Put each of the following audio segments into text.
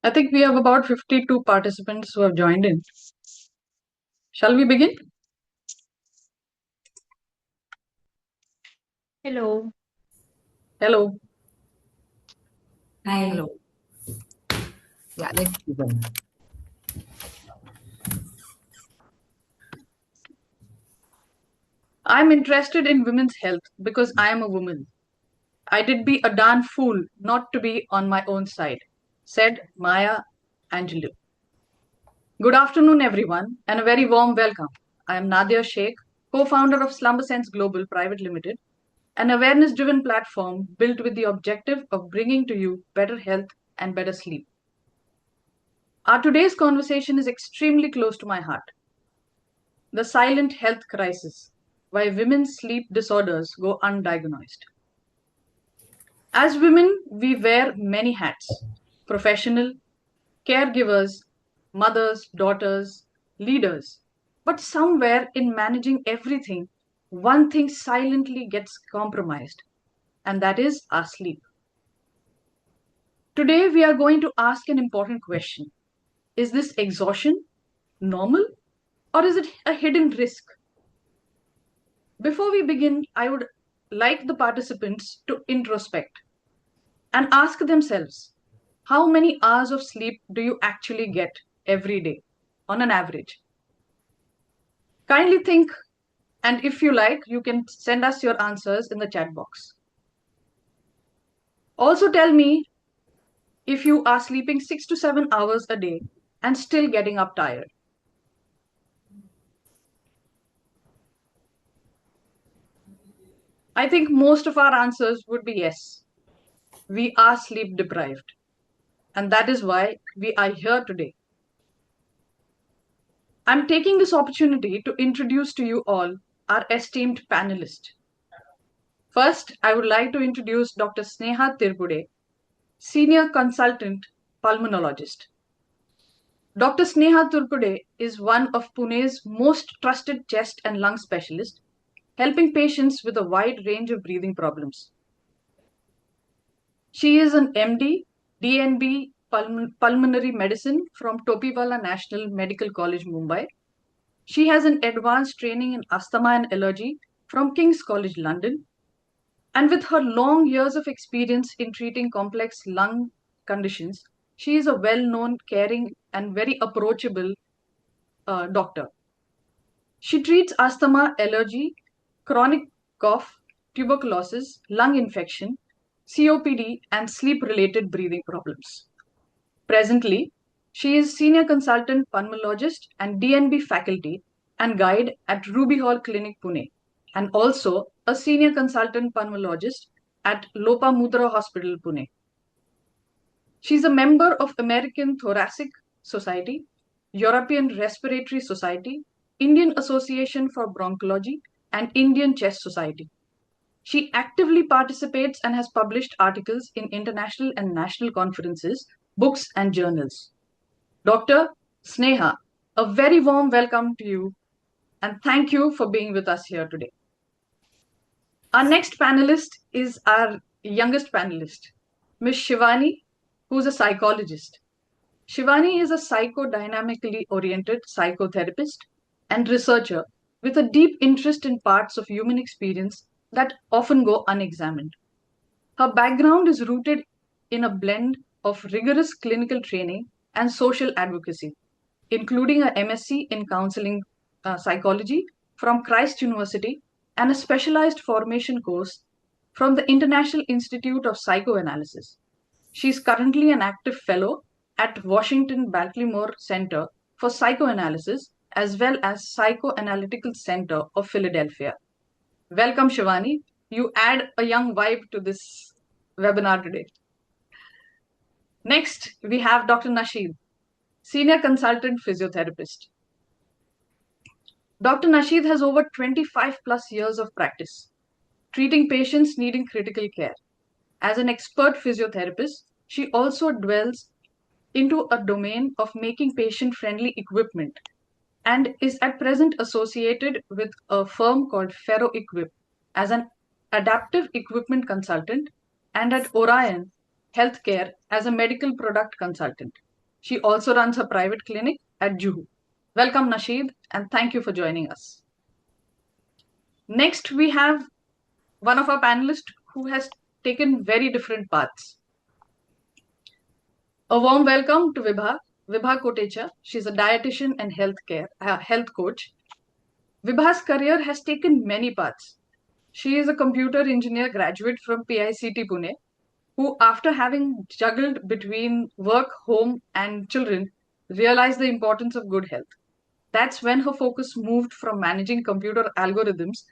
I think we have about 52 participants who have joined in. Shall we begin? Hello. Hello. Hi. Hello. Yeah, let's begin. I'm interested in women's health because I am a woman. I did be a darn fool not to be on my own side, said Maya Angelou. Good afternoon, everyone, and a very warm welcome. I am Nadia Sheikh, co-founder of Slumber Sense Global Private Limited, an awareness-driven platform built with the objective of bringing to you better health and better sleep. Our today's conversation is extremely close to my heart. The silent health crisis, why women's sleep disorders go undiagnosed. As women, we wear many hats: professional, caregivers, mothers, daughters, leaders. But somewhere in managing everything, one thing silently gets compromised, and that is our sleep. Today, we are going to ask an important question. Is this exhaustion normal, or is it a hidden risk? Before we begin, I would like the participants to introspect and ask themselves, how many hours of sleep do you actually get every day on an average? Kindly think, and if you like, you can send us your answers in the chat box. Also, tell me if you are sleeping 6 to 7 hours a day and still getting up tired. I think most of our answers would be yes. We are sleep deprived, and that is why we are here today. I'm taking this opportunity to introduce to you all our esteemed panelists. First, I would like to introduce Dr. Sneha Tirpude, Senior Consultant Pulmonologist. Dr. Sneha Tirpude is one of Pune's most trusted chest and lung specialists, helping patients with a wide range of breathing problems. She is an MD, DNB Pulmonary Medicine from Topiwala National Medical College, Mumbai. She has an advanced training in asthma and allergy from King's College, London. And with her long years of experience in treating complex lung conditions, she is a well known, caring, and very approachable doctor. She treats asthma, allergy, chronic cough, tuberculosis, lung infection, COPD, and sleep related breathing problems. Presently, she is Senior Consultant Pulmonologist and DNB faculty and guide at Ruby Hall Clinic, Pune, and also a Senior Consultant Pulmonologist at Lopamudra Hospital, Pune. She's a member of American Thoracic Society, European Respiratory Society, Indian Association for Bronchology, and Indian Chest Society. She actively participates and has published articles in international and national conferences, books, and journals. Dr. Sneha, a very warm welcome to you and thank you for being with us here today. Our next panelist is our youngest panelist, Ms. Shivani, who's a psychologist. Shivani is a psychodynamically oriented psychotherapist and researcher with a deep interest in parts of human experience that often go unexamined. Her background is rooted in a blend of rigorous clinical training and social advocacy, including a MSc in counseling psychology from Christ University and a specialized formation course from the International Institute of Psychoanalysis. She is currently an active fellow at Washington Baltimore Center for Psychoanalysis as well as Psychoanalytical Center of Philadelphia. Welcome, Shivani. You add a young vibe to this webinar today. Next, we have Dr. Nasheed, Senior Consultant Physiotherapist. Dr. Nasheed has over 25 plus years of practice, treating patients needing critical care. As an expert physiotherapist, she also dwells into a domain of making patient-friendly equipment and is at present associated with a firm called Ferro Equip as an adaptive equipment consultant and at Orion Healthcare as a medical product consultant. She also runs a private clinic at Juhu. Welcome, Nasheed, and thank you for joining us. Next, we have one of our panelists who has taken very different paths. A warm welcome to Vibha. Vibha Kotecha. She's a dietitian and health coach. Vibha's career has taken many paths. She is a computer engineer graduate from PICT Pune, who, after having juggled between work, home, and children, realized the importance of good health. That's when her focus moved from managing computer algorithms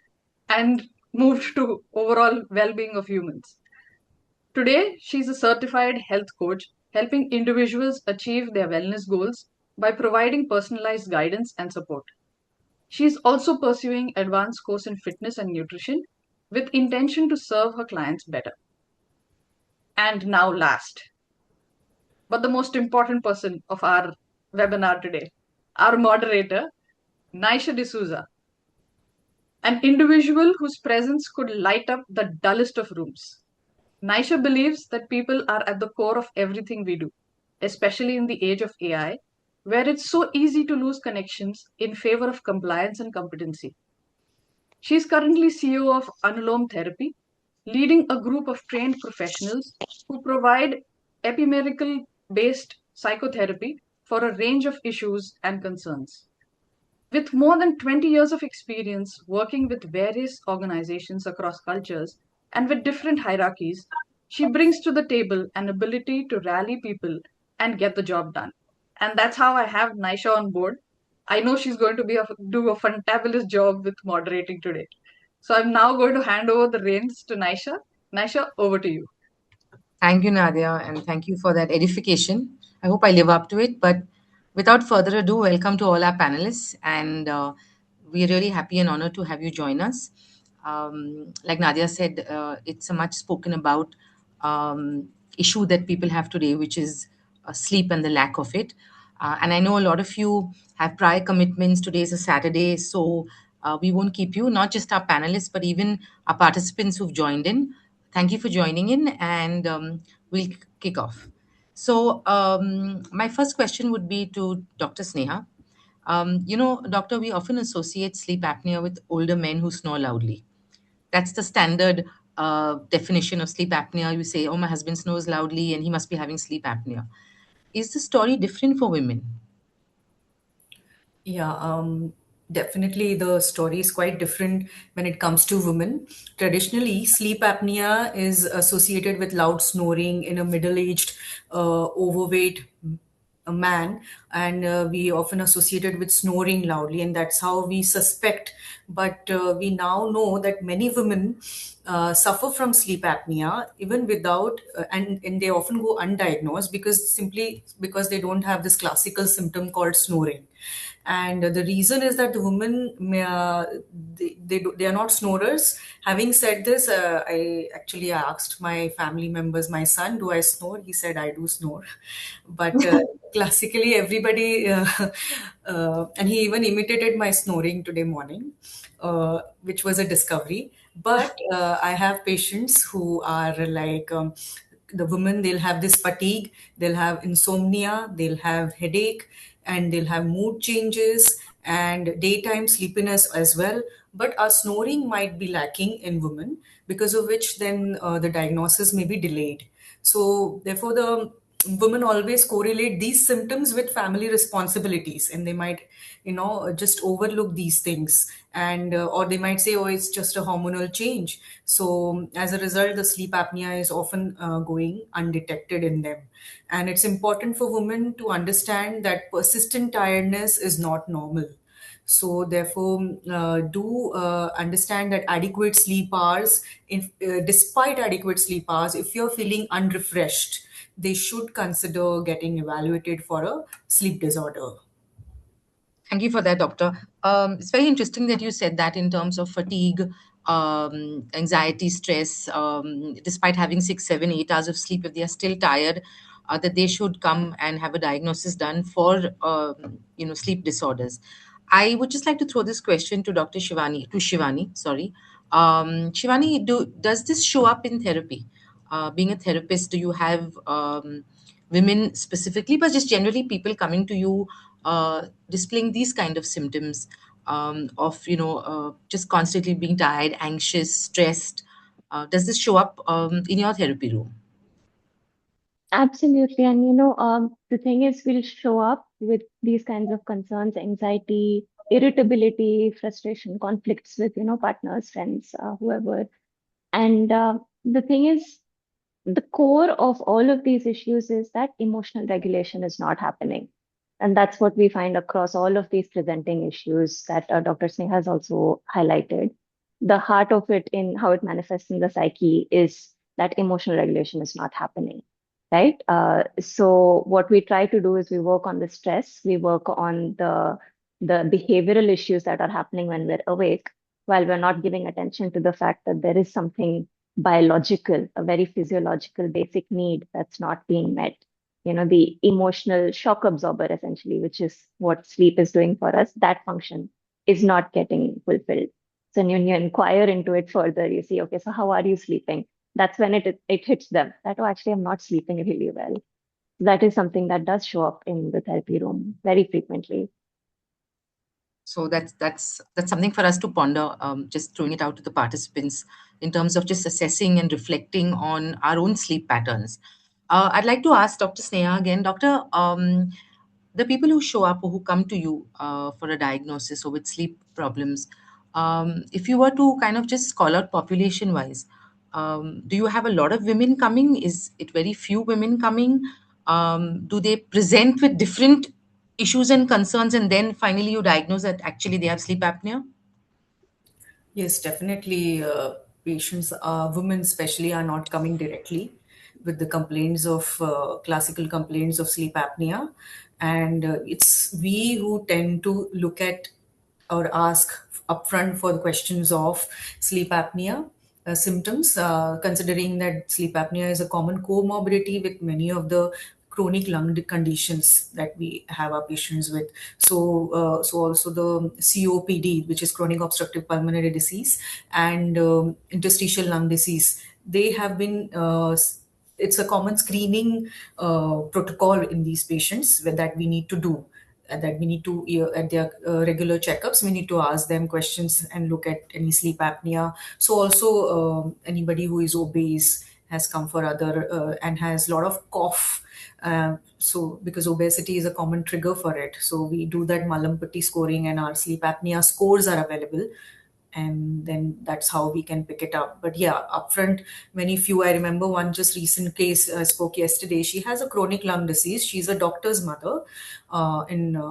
and moved to overall well being of humans. Today, she's a certified health coach, helping individuals achieve their wellness goals by providing personalized guidance and support. She's also pursuing advanced course in fitness and nutrition with intention to serve her clients better. And now last, but the most important person of our webinar today, our moderator, Naisha D'Souza, an individual whose presence could light up the dullest of rooms. Naisha believes that people are at the core of everything we do, especially in the age of AI, where it's so easy to lose connections in favor of compliance and competency. She's currently CEO of Anulom Therapy, leading a group of trained professionals who provide epimerical based psychotherapy for a range of issues and concerns. With more than 20 years of experience working with various organizations across cultures and with different hierarchies, she brings to the table an ability to rally people and get the job done. And that's how I have Naisha on board. I know she's going to do a fantabulous job with moderating today. So I'm now going to hand over the reins to Naisha. Naisha, over to you. Thank you, Nadia, and thank you for that edification. I hope I live up to it. But without further ado, welcome to all our panelists, and we're really happy and honored to have you join us. Like Nadia said, it's a much spoken about issue that people have today, which is sleep and the lack of it. And I know a lot of you have prior commitments. Today is a Saturday, so we won't keep you, not just our panelists, but even our participants who've joined in. Thank you for joining in, and we'll kick off. So, my first question would be to Dr. Sneha. Doctor, we often associate sleep apnea with older men who snore loudly. That's the standard definition of sleep apnea. You say, oh, my husband snores loudly and he must be having sleep apnea. Is the story different for women? Yeah, definitely the story is quite different when it comes to women. Traditionally, sleep apnea is associated with loud snoring in a middle-aged, overweight a man, and we often associate it with snoring loudly, and that's how we suspect. But we now know that many women suffer from sleep apnea even without, and they often go undiagnosed because simply because they don't have this classical symptom called snoring. And the reason is that the women they are not snorers. Having said this, I asked my family members, my son, do I snore? He said I do snore, but classically everybody and he even imitated my snoring today morning, which was a discovery. But I have patients who are like the women, they'll have this fatigue, they'll have insomnia, they'll have headache, and they'll have mood changes and daytime sleepiness as well. But our snoring might be lacking in women, because of which then the diagnosis may be delayed. So therefore the women always correlate these symptoms with family responsibilities, and they might just overlook these things, and or they might say, oh, it's just a hormonal change. So as a result, the sleep apnea is often going undetected in them. And it's important for women to understand that persistent tiredness is not normal. So therefore, do understand that adequate sleep hours, despite adequate sleep hours, if you're feeling unrefreshed, they should consider getting evaluated for a sleep disorder. Thank you for that, doctor. It's very interesting that you said that in terms of fatigue, anxiety, stress, despite having 6, 7, 8 hours of sleep, if they are still tired, that they should come and have a diagnosis done for, sleep disorders. I would just like to throw this question to Dr. Shivani, sorry. Shivani, does this show up in therapy? Being a therapist, do you have women specifically, but just generally people coming to you displaying these kind of symptoms of just constantly being tired, anxious, stressed? Does this show up in your therapy room? Absolutely. And the thing is, we'll show up with these kinds of concerns, anxiety, irritability, frustration, conflicts with, partners, friends, whoever. And the thing is, the core of all of these issues is that emotional regulation is not happening. And that's what we find across all of these presenting issues that Dr. Sneha has also highlighted. The heart of it in how it manifests in the psyche is that emotional regulation is not happening, right? So what we try to do is we work on the stress, we work on the behavioral issues that are happening when we're awake, while we're not giving attention to the fact that there is something biological, a very physiological basic need that's not being met. The emotional shock absorber, essentially, which is what sleep is doing for us, that function is not getting fulfilled. So when you inquire into it further, you see, okay, so how are you sleeping? That's when it hits them that, oh, actually, I'm not sleeping really well. That is something that does show up in the therapy room very frequently. So that's something for us to ponder. Just throwing it out to the participants in terms of just assessing and reflecting on our own sleep patterns. I'd like to ask Dr. Sneha again, Doctor. The people who show up or who come to you for a diagnosis or with sleep problems, if you were to kind of just call out population wise, do you have a lot of women coming? Is it very few women coming? Do they present with different issues and concerns, and then finally you diagnose that actually they have sleep apnea? Yes, definitely. Patients, women especially, are not coming directly with the complaints of classical complaints of sleep apnea, and it's we who tend to look at or ask upfront for the questions of sleep apnea symptoms, considering that sleep apnea is a common comorbidity with many of the chronic lung conditions that we have our patients with. So also the COPD, which is chronic obstructive pulmonary disease, and interstitial lung disease, they have been it's a common screening protocol in these patients that we need to do, that we need to at their regular checkups, we need to ask them questions and look at any sleep apnea. So also anybody who is obese, has come for other and has a lot of cough, so because obesity is a common trigger for it, so we do that Malampati scoring, and our sleep apnea scores are available, and then that's how we can pick it up. But yeah, upfront, many few. I remember one just recent case I spoke yesterday. She has a chronic lung disease. She's a doctor's mother, in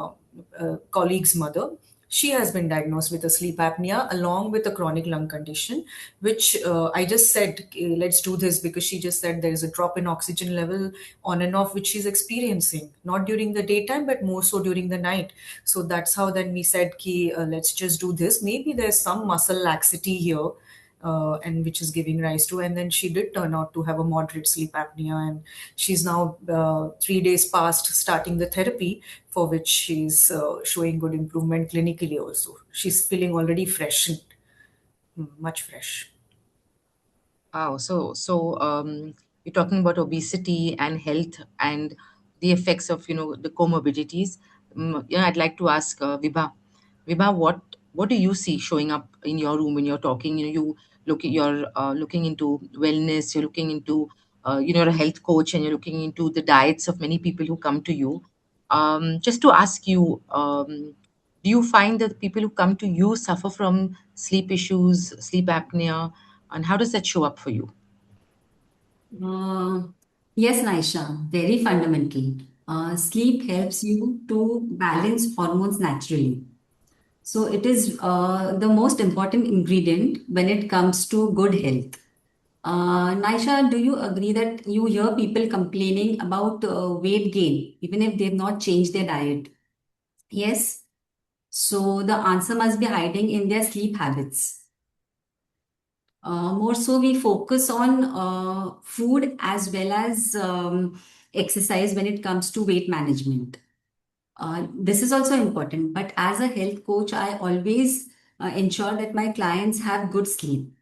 colleague's mother. She has been diagnosed with a sleep apnea along with a chronic lung condition, which I just said, "Okay, let's do this," because she just said there is a drop in oxygen level on and off, which she's experiencing, not during the daytime, but more so during the night. So that's how then we said, Ki, let's just do this. Maybe there's some muscle laxity here, and which is giving rise to. And then she did turn out to have a moderate sleep apnea, and she's now 3 days past starting the therapy, for which she's showing good improvement clinically. Also, she's feeling already fresh, much fresh. Wow. You're talking about obesity and health and the effects of, the comorbidities. I'd like to ask Vibha. Vibha, what do you see showing up in your room when you're talking? You're looking into wellness. You're looking into, you're a health coach, and you're looking into the diets of many people who come to you. Just to ask you, do you find that people who come to you suffer from sleep issues, sleep apnea? And how does that show up for you? Uh, yes, Naisha, very fundamental. Sleep helps you to balance hormones naturally. So it is the most important ingredient when it comes to good health. Naisha, do you agree that you hear people complaining about weight gain, even if they've not changed their diet? Yes. So the answer must be hiding in their sleep habits. More so, we focus on food as well as exercise when it comes to weight management. This is also important, but as a health coach, I always ensure that my clients have good sleep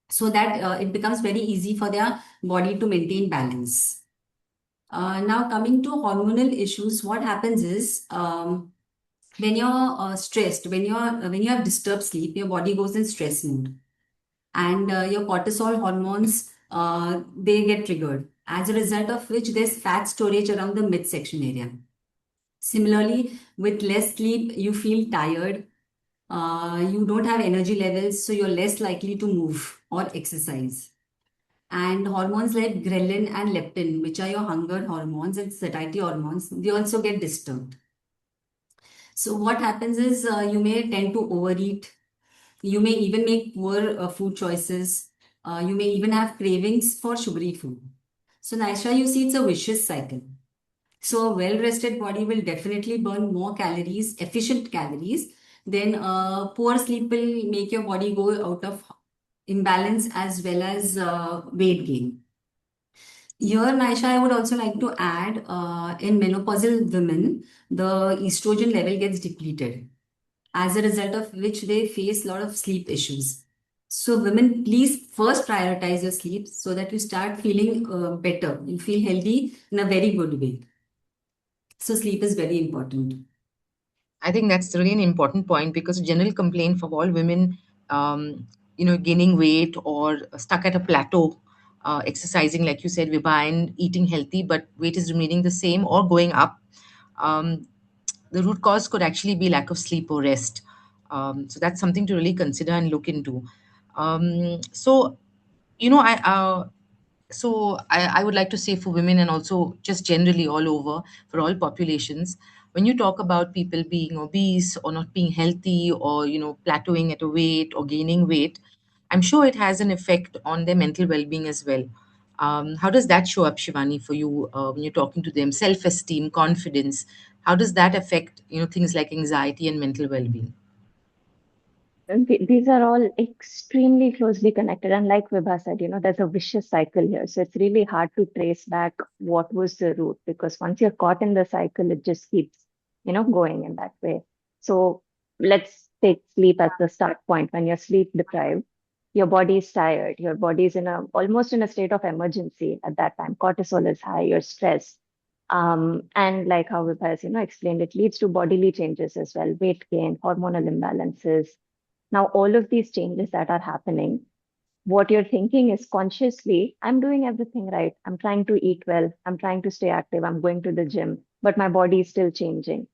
so that it becomes very easy for their body to maintain balance. Now, coming to hormonal issues, what happens is when you're stressed, when you have disturbed sleep, your body goes in stress mode, and your cortisol hormones they get triggered. As a result of which, there's fat storage around the midsection area. Similarly, with less sleep, you feel tired. You don't have energy levels, so you're less likely to move or exercise. And hormones like ghrelin and leptin, which are your hunger hormones and satiety hormones, they also get disturbed. So what happens is you may tend to overeat. You may even make poor food choices. You may even have cravings for sugary food. So Naisha, you see, it's a vicious cycle. So a well-rested body will definitely burn more calories, efficient calories. Then poor sleep will make your body go out of imbalance as well as weight gain. Here, Naisha, I would also like to add in menopausal women, the estrogen level gets depleted, as a result of which they face a lot of sleep issues. So, women, please first prioritize your sleep so that you start feeling better. You feel healthy in a very good way. So, sleep is very important. I think that's really an important point because a general complaint for all women, gaining weight or stuck at a plateau, exercising, like you said, Vibha, and eating healthy, but weight is remaining the same or going up. Um, the root cause could actually be lack of sleep or rest. So that's something to really consider and look into. So, you know, I would like to say for women and also just generally all over for all populations, when you talk about people being obese or not being healthy or, plateauing at a weight or gaining weight, I'm sure it has an effect on their mental well-being as well. How does that show up, Shivani, for you when you're talking to them? Self-esteem, confidence. How does that affect, things like anxiety and mental well-being? These are all extremely closely connected. And like Vibha said, there's a vicious cycle here. So it's really hard to trace back what was the root because once you're caught in the cycle, it just keeps, going in that way. So let's take sleep as the start point. When you're sleep deprived, your body is tired. Your body is almost in a state of emergency at that time. Cortisol is high, you're stressed. And like how Vibha has, explained, it leads to bodily changes as well, weight gain, hormonal imbalances. Now, all of these changes that are happening, what you're thinking is consciously, I'm doing everything right. I'm trying to eat well. I'm trying to stay active. I'm going to the gym, but my body is still changing.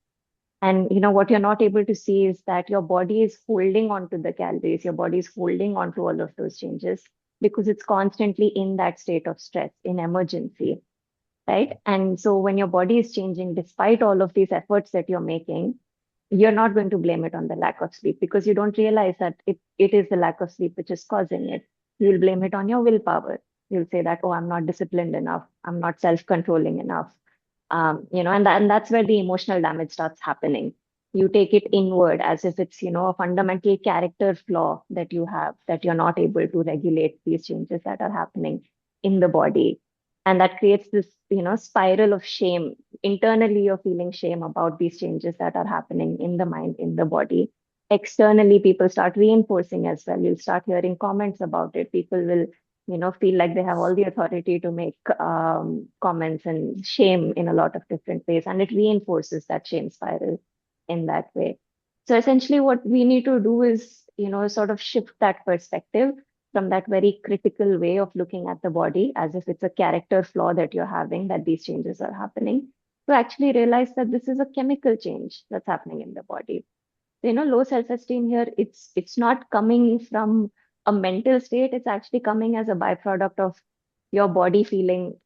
And what you're not able to see is that your body is holding on to the calories. Your body is holding on to all of those changes because it's constantly in that state of stress, in emergency, right? And so when your body is changing, despite all of these efforts that you're making, you're not going to blame it on the lack of sleep because you don't realize that it is the lack of sleep which is causing it. You'll blame it on your willpower. You'll say that, oh, I'm not disciplined enough. I'm not self-controlling enough. And that's where the emotional damage starts happening. You take it inward as if it's, a fundamental character flaw that you have, that you're not able to regulate these changes that are happening in the body. And that creates this, spiral of shame. Internally, you're feeling shame about these changes that are happening in the mind, in the body. Externally, people start reinforcing as well. You'll start hearing comments about it. People will feel like they have all the authority to make comments and shame in a lot of different ways, and it reinforces that shame spiral in that way. So essentially what we need to do is sort of shift that perspective from that very critical way of looking at the body as if it's a character flaw that you're having, that these changes are happening, to actually realize that this is a chemical change that's happening in the body. Low self-esteem here, it's not coming from a mental state, it's actually coming as a byproduct of your body feeling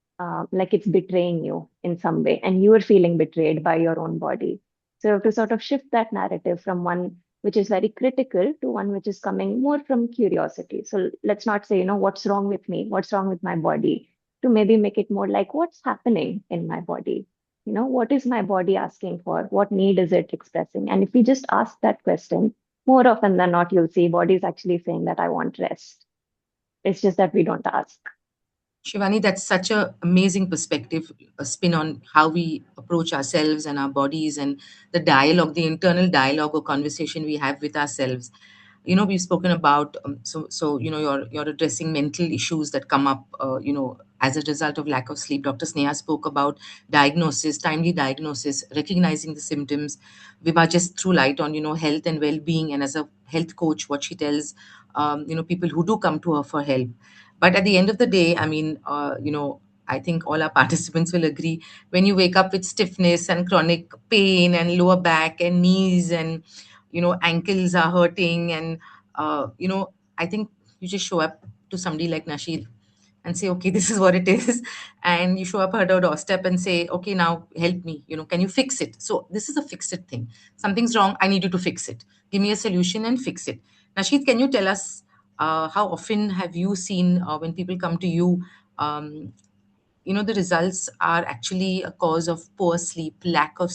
like it's betraying you in some way, and you are feeling betrayed by your own body. So you have to sort of shift that narrative from one which is very critical to one which is coming more from curiosity. So let's not say, what's wrong with me? What's wrong with my body? To maybe make it more like, what's happening in my body? What is my body asking for? What need is it expressing? And if we just ask that question, more often than not, you'll see bodies actually saying that I want rest. It's just that we don't ask. Shivani, that's such a amazing perspective, a spin on how we approach ourselves and our bodies and the dialogue, the internal dialogue or conversation we have with ourselves. We've spoken about you're addressing mental issues that come up, as a result of lack of sleep. Dr. Sneha spoke about diagnosis, timely diagnosis, recognizing the symptoms. Vibha just threw light on, health and well-being, and as a health coach, what she tells, people who do come to her for help. But at the end of the day, I mean, I think all our participants will agree, when you wake up with stiffness and chronic pain and lower back and knees and, ankles are hurting, and, I think you just show up to somebody like Nashid and say, okay, this is what it is. And you show up at her doorstep and say, okay, now help me, can you fix it? So this is a fix it thing. Something's wrong, I need you to fix it. Give me a solution and fix it. Nashid, can you tell us, how often have you seen, when people come to you, um, the results are actually a cause of poor sleep, lack of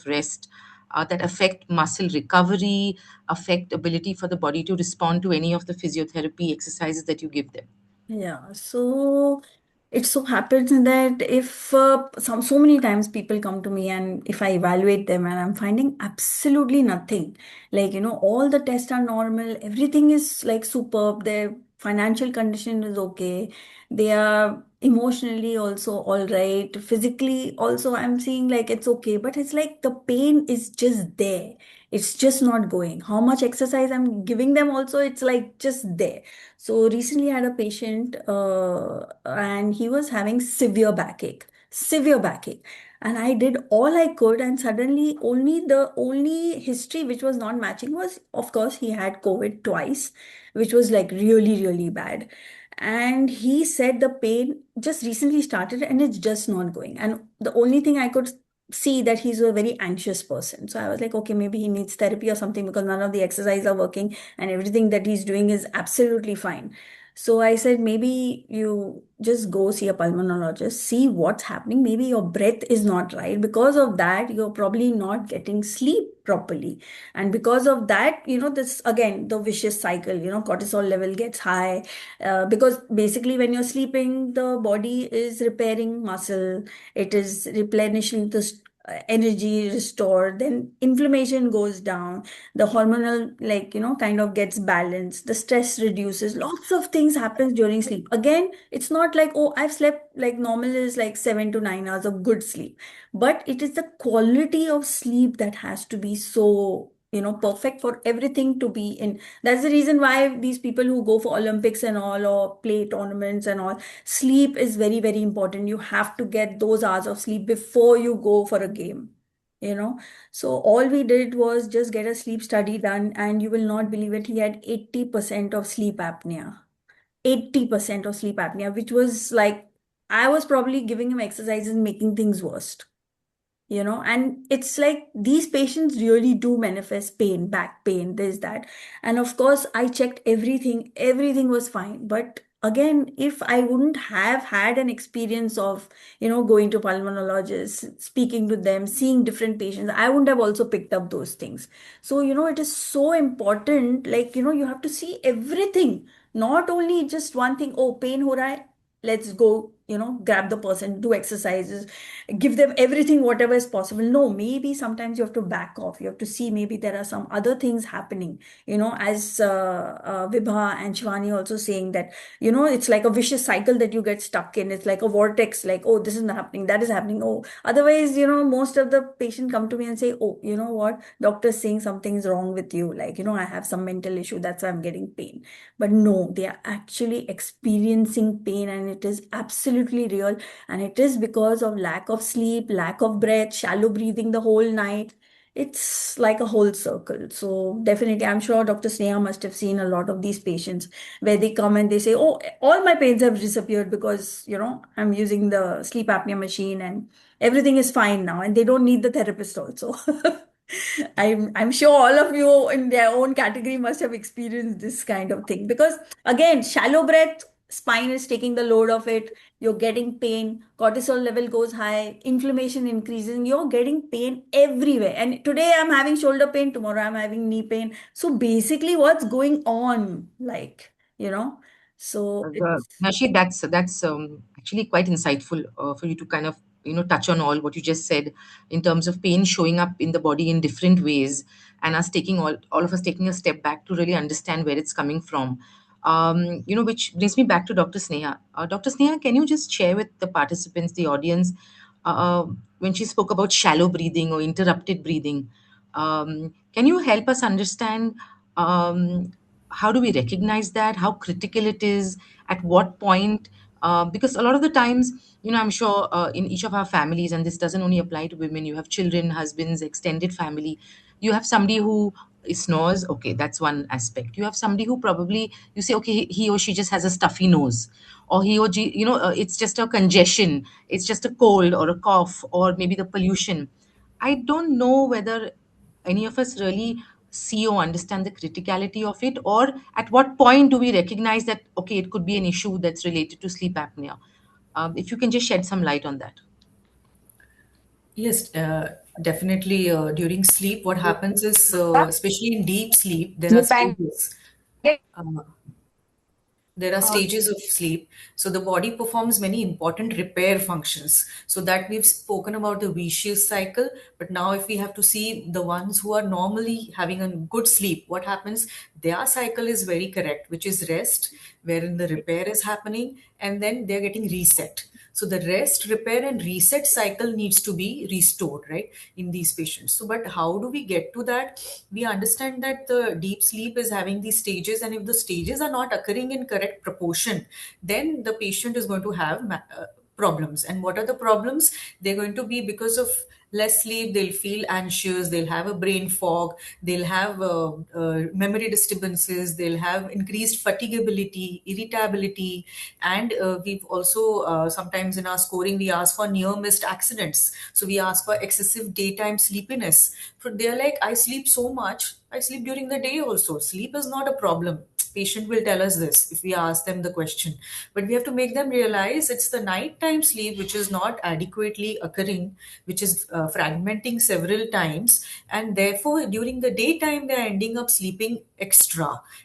rest, that affect muscle recovery, affect ability for the body to respond to any of the physiotherapy exercises that you give them? Yeah, so it so happens that if so many times people come to me and if I evaluate them and I'm finding absolutely nothing, like all the tests are normal, everything is like superb, their financial condition is okay, they are emotionally also all right, physically also I'm seeing like it's okay, but it's like the pain is just there. It's just not going. How much exercise I'm giving them also, it's like just there. So recently I had a patient and he was having severe backache. And I did all I could, and suddenly the only history which was not matching was, of course, he had COVID twice, which was like really, really bad. And he said the pain just recently started and it's just not going. And the only thing I could see that he's a very anxious person. So I was like, okay, maybe he needs therapy or something because none of the exercise are working and everything that he's doing is absolutely fine. So I said, maybe you just go see a pulmonologist, see what's happening. Maybe your breath is not right. Because of that, you're probably not getting sleep properly. And because of that, this again, the vicious cycle, cortisol level gets high. Because basically, when you're sleeping, the body is repairing muscle, it is replenishing the energy restored, then inflammation goes down, the hormonal like kind of gets balanced, the stress reduces, lots of things happens during sleep. Again, it's not like, oh, I've slept like normal is like 7 to 9 hours of good sleep, but it is the quality of sleep that has to be so perfect for everything to be in. That's the reason why these people who go for Olympics and all or play tournaments and all, sleep is very, very important. You have to get those hours of sleep before you go for a game, you know. So all we did was just get a sleep study done, and you will not believe it, he had 80% of sleep apnea. 80% of sleep apnea, which was like, I was probably giving him exercises making things worse. And it's like these patients really do manifest pain, back pain, this, that. And of course, I checked everything was fine. But again, if I wouldn't have had an experience of, going to pulmonologists, speaking to them, seeing different patients, I wouldn't have also picked up those things. So, it is so important, like, you have to see everything, not only just one thing. Oh, pain ho raha hai, let's go, grab the person, do exercises, give them everything whatever is possible. No, maybe sometimes you have to back off, you have to see maybe there are some other things happening, as Vibha and Shivani also saying that, it's like a vicious cycle that you get stuck in. It's like a vortex, like, oh, this is not happening, that is happening. Oh, otherwise, most of the patient come to me and say, oh, you know what, doctor is saying something's wrong with you, like, I have some mental issue, that's why I'm getting pain. But no, they are actually experiencing pain, and it is absolutely real. And it is because of lack of sleep, lack of breath, shallow breathing the whole night. It's like a whole circle. So definitely, I'm sure Dr. Sneha must have seen a lot of these patients where they come and they say, oh, all my pains have disappeared because, I'm using the sleep apnea machine and everything is fine now, and they don't need the therapist also. I'm sure all of you in their own category must have experienced this kind of thing, because again, shallow breath, spine is taking the load of it, you're getting pain, cortisol level goes high, inflammation increases, and you're getting pain everywhere. And today I'm having shoulder pain, tomorrow I'm having knee pain. So basically, what's going on? Like, so it's Nashi, that's actually quite insightful, for you to kind of touch on all what you just said in terms of pain showing up in the body in different ways, and us taking all of us taking a step back to really understand where it's coming from. which brings me back to Dr. Sneha. Dr. Sneha, can you just share with the participants, the audience, when she spoke about shallow breathing or interrupted breathing? Can you help us understand how do we recognize that, how critical it is, at what point? Because a lot of the times, I'm sure in each of our families, and this doesn't only apply to women, you have children, husbands, extended family, you have somebody who snores, okay, that's one aspect. You have somebody who probably, you say, okay, he or she just has a stuffy nose, or he or she, it's just a congestion, it's just a cold or a cough, or maybe the pollution. I don't know whether any of us really see or understand the criticality of it, or at what point do we recognize that, okay, it could be an issue that's related to sleep apnea. If you can just shed some light on that. Yes, definitely. During sleep, what happens is, especially in deep sleep, there are stages. Uh, there are stages of sleep. So the body performs many important repair functions. So that we've spoken about the vicious cycle. But now if we have to see the ones who are normally having a good sleep, what happens? Their cycle is very correct, which is rest, wherein the repair is happening, and then they're getting reset. So the rest, repair, and reset cycle needs to be restored, right, in these patients. So, but how do we get to that? We understand that the deep sleep is having these stages, and if the stages are not occurring in correct proportion, then the patient is going to have problems. And what are the problems? They're going to be because of less sleep, they'll feel anxious, they'll have a brain fog, they'll have memory disturbances, they'll have increased fatigability, irritability, and we've also sometimes in our scoring we ask for near missed accidents. So we ask for excessive daytime sleepiness. They're like, I sleep so much, I sleep during the day also. Sleep is not a problem. Patient will tell us this if we ask them the question, but we have to make them realize it's the nighttime sleep which is not adequately occurring, which is fragmenting several times, and therefore during the daytime they are ending up sleeping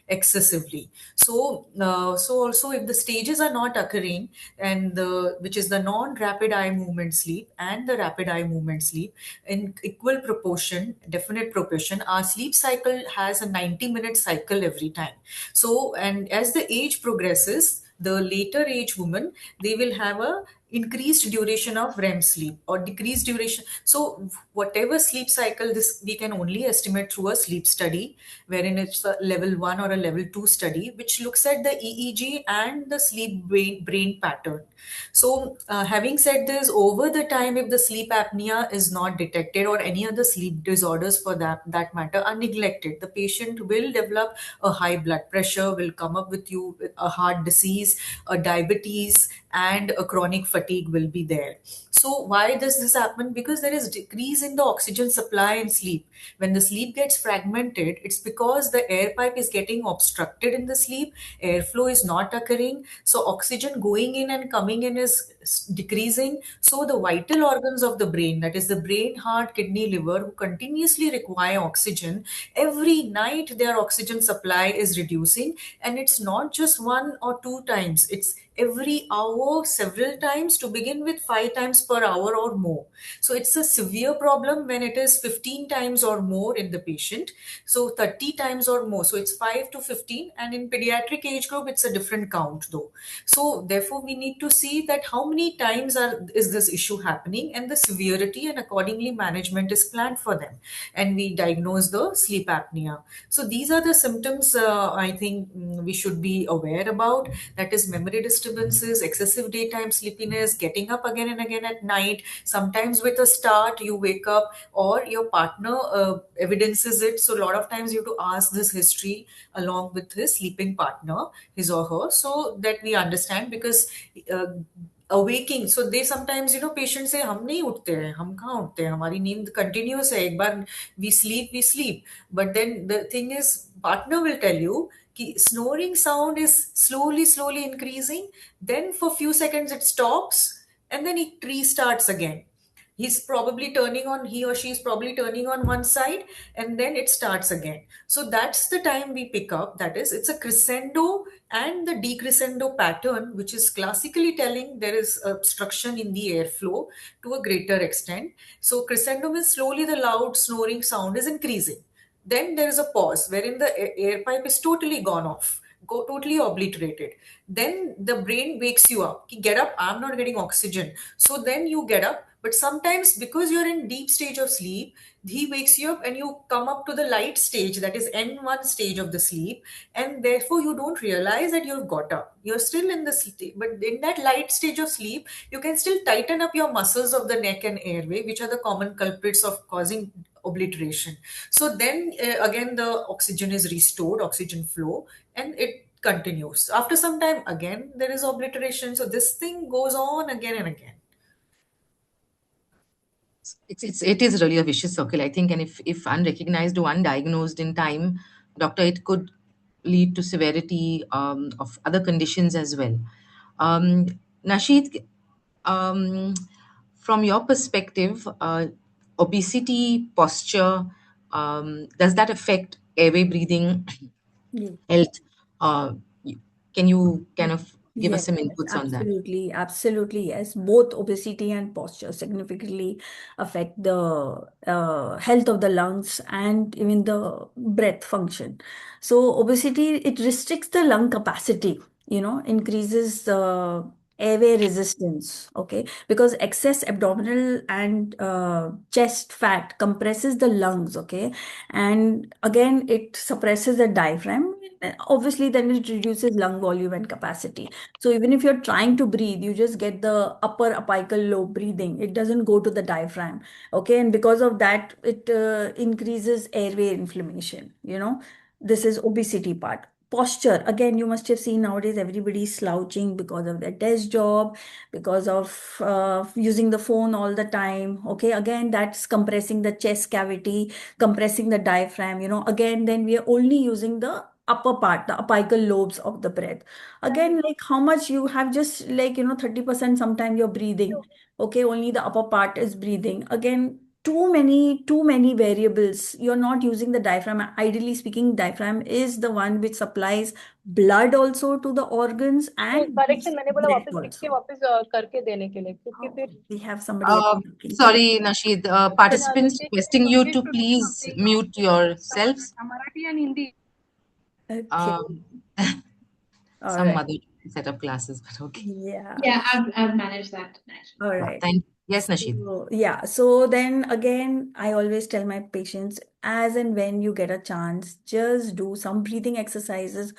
excessively. So also if the stages are not occurring, and the which is the non rapid eye movement sleep and the rapid eye movement sleep in equal proportion, definite proportion, our sleep cycle has a 90-minute cycle every time. So, and as the age progresses, the later age woman, they will have a increased duration of REM sleep or decreased duration. So whatever sleep cycle, this we can only estimate through a sleep study, wherein it's a level 1 or a level 2 study, which looks at the EEG and the sleep brain pattern. So having said this, over the time, if the sleep apnea is not detected or any other sleep disorders for that matter are neglected, the patient will develop a high blood pressure, will come up with you with a heart disease, a diabetes, and a chronic fatigue will be there. So why does this happen? Because there is decrease in the oxygen supply in sleep. When the sleep gets fragmented, it's because the air pipe is getting obstructed in the sleep, airflow is not occurring, so oxygen going in and coming in is decreasing. So the vital organs of the brain, that is the brain, heart, kidney, liver, who continuously require oxygen, every night their oxygen supply is reducing. And it's not just 1 or 2 times, it's every hour, several times, to begin with 5 times per hour or more. So it's a severe problem when it is 15 times or more in the patient, so 30 times or more, so it's 5 to 15. And in pediatric age group it's a different count though. So therefore we need to see that how many times is this issue happening, and the severity, and accordingly management is planned for them, and we diagnose the sleep apnea. So these are the symptoms I think we should be aware about. That is memory disturbances, excessive daytime sleepiness, getting up again and again at night, sometimes with a start you wake up, or your partner evidences it. So a lot of times you have to ask this history along with his sleeping partner, his or her, so that we understand. Because uh, awaking, so they sometimes, patients say हम नहीं उठते हैं, हम कहाँ उठते हैं, हमारी नींद continuous है, एक बार we sleep. But then the thing is, partner will tell you कि snoring sound is slowly increasing, then for few seconds it stops, and then it restarts again. He or she is probably turning on one side, and then it starts again. So that's the time we pick up, that is, it's a crescendo and the decrescendo pattern, which is classically telling there is obstruction in the airflow to a greater extent. So crescendo means slowly the loud snoring sound is increasing, then there is a pause wherein the air pipe is totally gone off. go totally obliterated. Then the brain wakes you up. Get up, I'm not getting oxygen. So then you get up, but sometimes because you're in deep stage of sleep, he wakes you up and you come up to the light stage, that is N1 stage of the sleep, and therefore you don't realize that you've got up. You're still in the sleep, but in that light stage of sleep, you can still tighten up your muscles of the neck and airway, which are the common culprits of causing obliteration. So then again, the oxygen is restored, oxygen flow, and it continues. After some time, again, there is obliteration. So this thing goes on again and again. It is really a vicious circle, I think, and if unrecognized or undiagnosed in time, doctor, it could lead to severity of other conditions as well. Um, Nasheed, um, from your perspective, obesity, posture, does that affect airway, breathing, Yeah. health? Uh, can you kind of give us Yes, some yes, inputs on that? absolutely, absolutely, yes. Both obesity and posture significantly affect the health of the lungs and even the breath function. So obesity, it restricts the lung capacity, increases the airway resistance, okay? Because excess abdominal and chest fat compresses the lungs, okay? And again, it suppresses the diaphragm. Obviously, then it reduces lung volume and capacity. So even if you're trying to breathe, you just get the upper apical lobe breathing. It doesn't go to the diaphragm. Okay. And because of that, it increases airway inflammation. This is obesity part. Posture, again, you must have seen nowadays everybody is slouching because of their desk job, because of using the phone all the time. Okay. Again, that's compressing the chest cavity, compressing the diaphragm. Again, then we are only using the upper part, the apical lobes of the breath. Again, like how much you have, just like 30% sometime you're breathing. Okay, only the upper part is breathing. Again, too many variables. You're not using the diaphragm. Ideally speaking, diaphragm is the one which supplies blood also to the organs नहीं, and gives correction मैंने बोला breath वापस लिख के also. वापस करके देने के लिए, क्योंकि Oh, फिर we have somebody else talking. Sorry, Nasheed, participants translation requesting you English to to please something mute yourselves. Marathi and Hindi. Okay, Um, all some right. other set of classes, but okay. Yeah. Yeah, I've managed that. All Yeah, right. thank yes, Nasheed. So, yeah. So then again, I always tell my patients, as and when you get a chance, just do some breathing exercises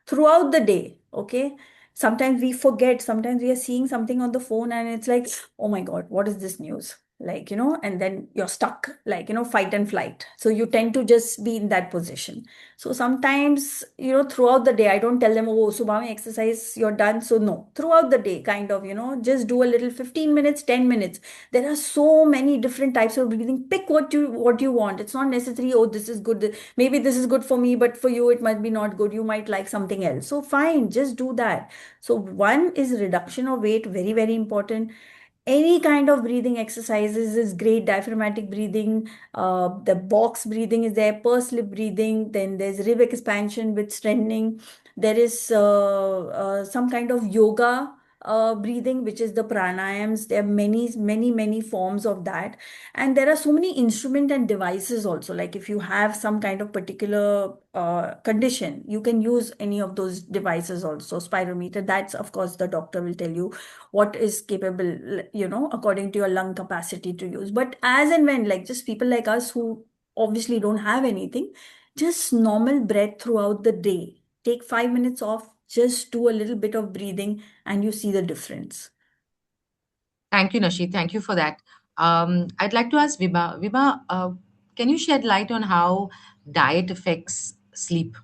throughout the day. Okay. Sometimes we forget, sometimes we are seeing something on the phone and it's like, oh my God, what is this news? Like, and then you're stuck, like, fight and flight. So you tend to just be in that position. So sometimes, throughout the day, I don't tell them, oh, subah mein exercise, you're done. So no, throughout the day, kind of, just do a little 15 minutes, 10 minutes. There are so many different types of breathing. Pick what you want. It's not necessary, oh, this is good. Maybe this is good for me, but for you, it might be not good. You might like something else. So fine, just do that. So one is reduction of weight, very, very important. Any kind of breathing exercises is great. Diaphragmatic breathing, the box breathing is there, pursed lip breathing, then there's rib expansion with strengthening. There is some kind of yoga breathing, which is the pranayams. There are many forms of that. And there are so many instrument and devices also. Like if you have some kind of particular condition, you can use any of those devices also. Spirometer, that's of course the doctor will tell you what is capable, according to your lung capacity to use. But as and when, like just people like us who obviously don't have anything, just normal breath throughout the day. Take 5 minutes off, just do a little bit of breathing, and you see the difference. Thank you, Nasheed. Thank you for that. I'd like to ask Vibha. Vibha, can you shed light on how diet affects sleep?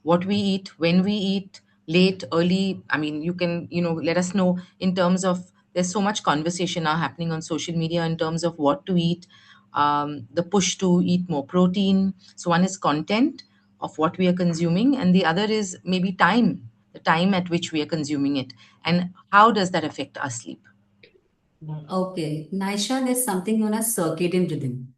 What we eat, when we eat, late, early. I mean, you can, let us know in terms of there's so much conversation now happening on social media in terms of what to eat, the push to eat more protein. So one is content of what we are consuming, and the other is maybe time, the time at which we are consuming it, and how does that affect our sleep? Okay, Naisha, there's something known as circadian rhythm.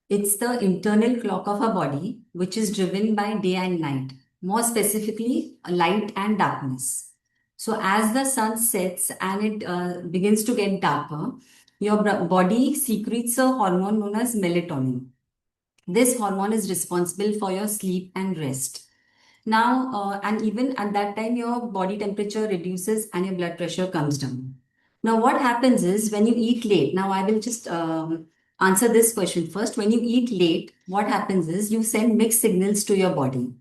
It's the internal clock of our body, which is driven by day and night, more specifically, light and darkness. So, as the sun sets and it begins to get darker, your body secretes a hormone known as melatonin. This hormone is responsible for your sleep and rest. Now, and even at that time, your body temperature reduces and your blood pressure comes down. Now, what happens is when you eat late, now I will just answer this question first. When you eat late, what happens is you send mixed signals to your body.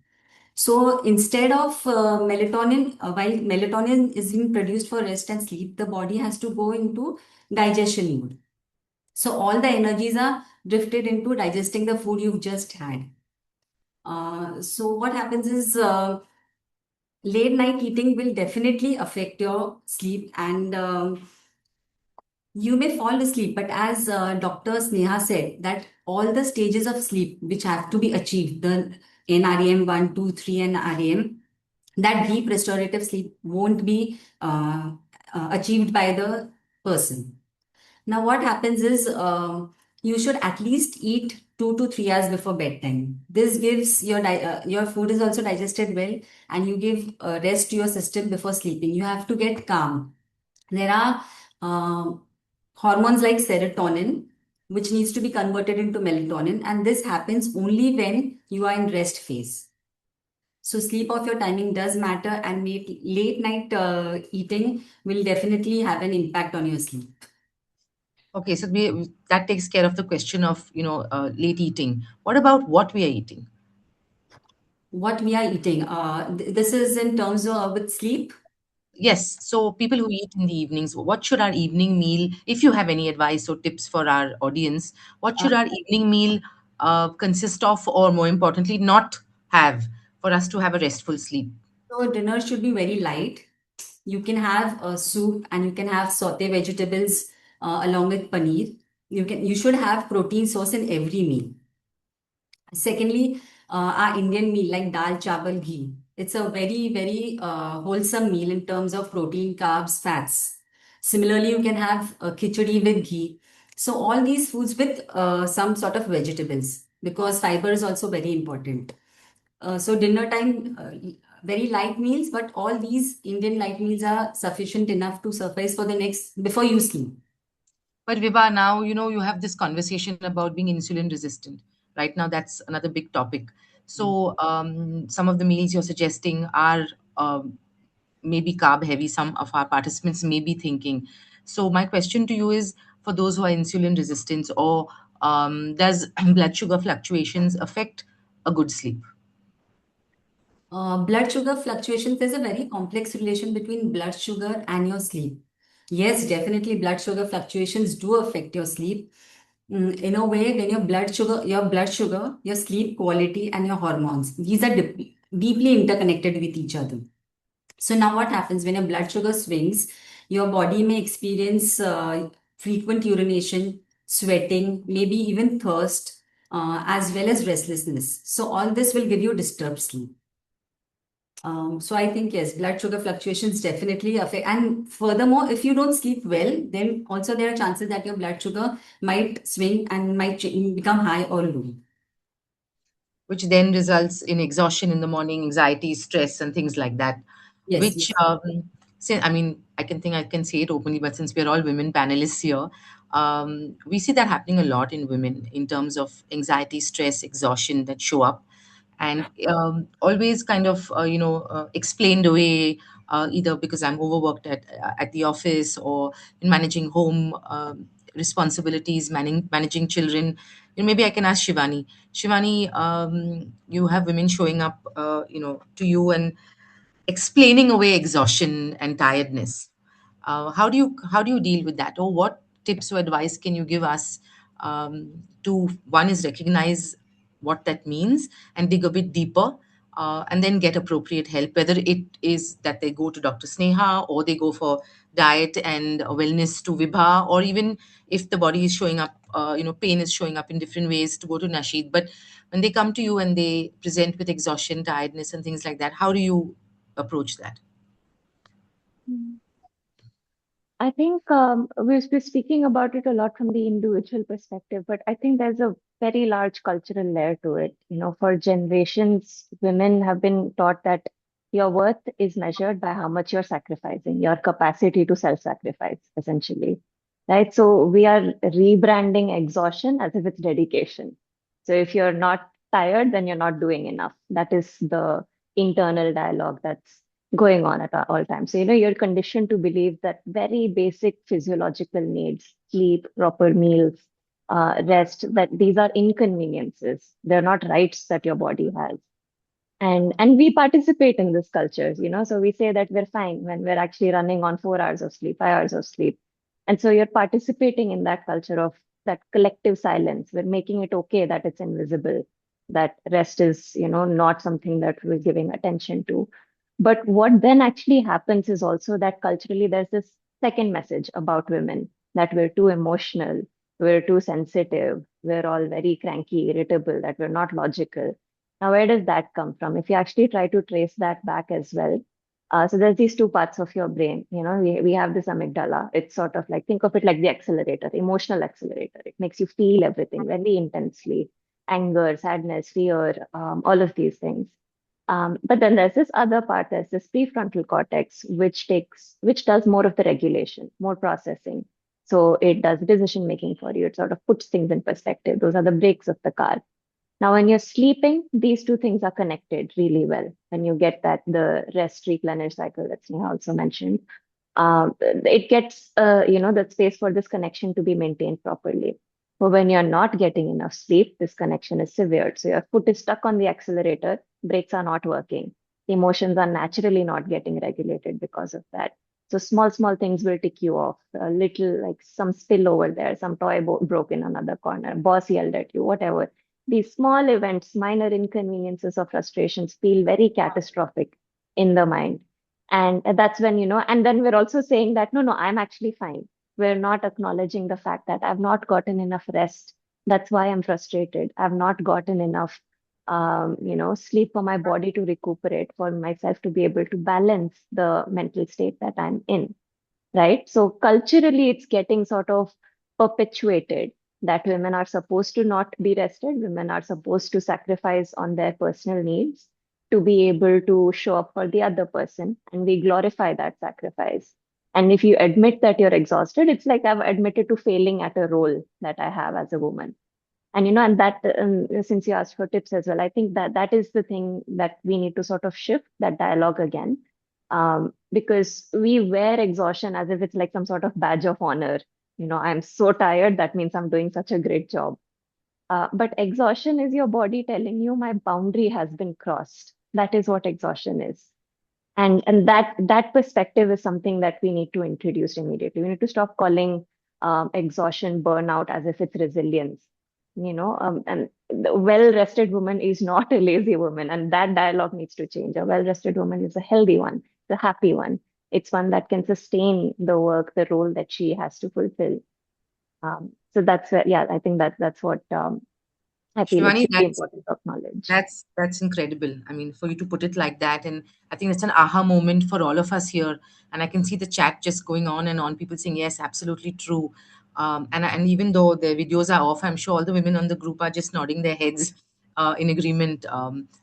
So instead of melatonin, while melatonin is being produced for rest and sleep, the body has to go into digestion mode. So all the energies are drifted into digesting the food you've just had. So what happens is late night eating will definitely affect your sleep, and you may fall asleep. But as Dr. Sneha said, that all the stages of sleep which have to be achieved, the NREM 1, 2, 3, and REM, that deep restorative sleep won't be achieved by the person. Now, what happens is you should at least eat 2 to 3 hours before bedtime. This gives your food is also digested well, and you give rest to your system before sleeping. You have to get calm. There are uh, hormones like serotonin, which needs to be converted into melatonin, and this happens only when you are in rest phase. So sleep of your timing does matter, and late night eating will definitely have an impact on your sleep. Okay, so that takes care of the question of late eating. What about what we are eating? What we are eating, this is in terms of with sleep. Yes, so people who eat in the evenings, what should our evening meal, if you have any advice or tips for our audience, what Uh, should our evening meal consist of, or more importantly, not have for us to have a restful sleep? so dinner should be very light. You can have a soup, and you can have saute vegetables along with paneer. You should have protein source in every meal. Secondly, our Indian meal like dal, chawal, ghee. It's a very, very wholesome meal in terms of protein, carbs, fats. Similarly, you can have khichdi with ghee. So all these foods with some sort of vegetables, because fiber is also very important. So dinner time, very light meals, but all these Indian light meals are sufficient enough to suffice for the next before you sleep. But Vibha, now you have this conversation about being insulin resistant. Right now, that's another big topic. So some of the meals you're suggesting are maybe carb heavy. Some of our participants may be thinking. So my question to you is, for those who are insulin resistant, or does blood sugar fluctuations affect a good sleep? Blood sugar fluctuations, there's a very complex relation between blood sugar and your sleep. Yes, definitely blood sugar fluctuations do affect your sleep. In a way, when your sleep quality, and your hormones, these are deeply interconnected with each other. So now what happens when your blood sugar swings, your body may experience frequent urination, sweating, maybe even thirst, as well as restlessness. So all this will give you disturbed sleep. So I think yes, blood sugar fluctuations definitely affect. And furthermore, if you don't sleep well, then also there are chances that your blood sugar might swing and might become high or low. Which then results in exhaustion in the morning, anxiety, stress, and things like that. Yes, Which, yes. I mean, I can say it openly, but since we're all women panelists here, we see that happening a lot in women in terms of anxiety, stress, exhaustion that show up, and always kind of explained away, either because I'm overworked at the office, or in managing home responsibilities, managing children. Maybe I can ask Shivani. Shivani, you have women showing up, to you and explaining away exhaustion and tiredness. How do you deal with that, or what tips or advice can you give us, to one is recognize what that means and dig a bit deeper, and then get appropriate help, whether it is that they go to Dr. Sneha, or they go for diet and wellness to Vibha, or even if the body is showing up, pain is showing up in different ways, to go to Nasheed. But when they come to you and they present with exhaustion, tiredness, and things like that, how do you approach that? Mm. I think we're speaking about it a lot from the individual perspective, but I think there's a very large cultural layer to it. For generations, women have been taught that your worth is measured by how much you're sacrificing, your capacity to self-sacrifice, essentially. Right? So we are rebranding exhaustion as if it's dedication. So if you're not tired, then you're not doing enough. That is the internal dialogue that's going on at all times. So, you're conditioned to believe that very basic physiological needs, sleep, proper meals, rest, that these are inconveniences. They're not rights that your body has. And we participate in this culture, so we say that we're fine when we're actually running on 4 hours of sleep, 5 hours of sleep. And so you're participating in that culture of that collective silence. We're making it okay that it's invisible, that rest is, not something that we're giving attention to. But what then actually happens is also that culturally there's this second message about women, that we're too emotional, we're too sensitive, we're all very cranky, irritable, that we're not logical. Now, where does that come from? If you actually try to trace that back as well, so there's these two parts of your brain. We have this amygdala. It's sort of like, think of it like the accelerator, emotional accelerator. It makes you feel everything very intensely, anger, sadness, fear, all of these things. But then there's this other part, there's this prefrontal cortex, which does more of the regulation, more processing. So it does decision making for you. It sort of puts things in perspective. Those are the brakes of the car. Now, when you're sleeping, these two things are connected really well. When you get the rest replenish cycle that Sneha also mentioned, it gets, that space for this connection to be maintained properly. But when you're not getting enough sleep, this connection is severed. So your foot is stuck on the accelerator, brakes are not working. Emotions are naturally not getting regulated because of that. So small things will tick you off. A little, like some spill over there, some toy broke in another corner, boss yelled at you, whatever. These small events, minor inconveniences or frustrations feel very catastrophic in the mind. And that's when, and then we're also saying that, no, I'm actually fine. We're not acknowledging the fact that I've not gotten enough rest. That's why I'm frustrated. I've not gotten enough, sleep for my body to recuperate, for myself to be able to balance the mental state that I'm in, right? So culturally, it's getting sort of perpetuated that women are supposed to not be rested. Women are supposed to sacrifice on their personal needs to be able to show up for the other person. And we glorify that sacrifice. And if you admit that you're exhausted, it's like I've admitted to failing at a role that I have as a woman. And and that since you asked for tips as well, I think that is the thing that we need to sort of shift that dialogue again, because we wear exhaustion as if it's like some sort of badge of honor. I'm so tired, that means I'm doing such a great job. But exhaustion is your body telling you my boundary has been crossed. That is what exhaustion is. And that perspective is something that we need to introduce immediately. We need to stop calling exhaustion burnout as if it's resilience. And the well-rested woman is not a lazy woman, and that dialogue needs to change. A well-rested woman is a healthy one, the happy one. It's one that can sustain the work, the role that she has to fulfill. So that's where, yeah, I think that's what I feel it's Shivani, really important to acknowledge. that's incredible. I mean, for you to put it like that, and I think it's an aha moment for all of us here. And I can see the chat just going on and on. People saying yes, absolutely true. And even though the videos are off, I'm sure all the women on the group are just nodding their heads in agreement.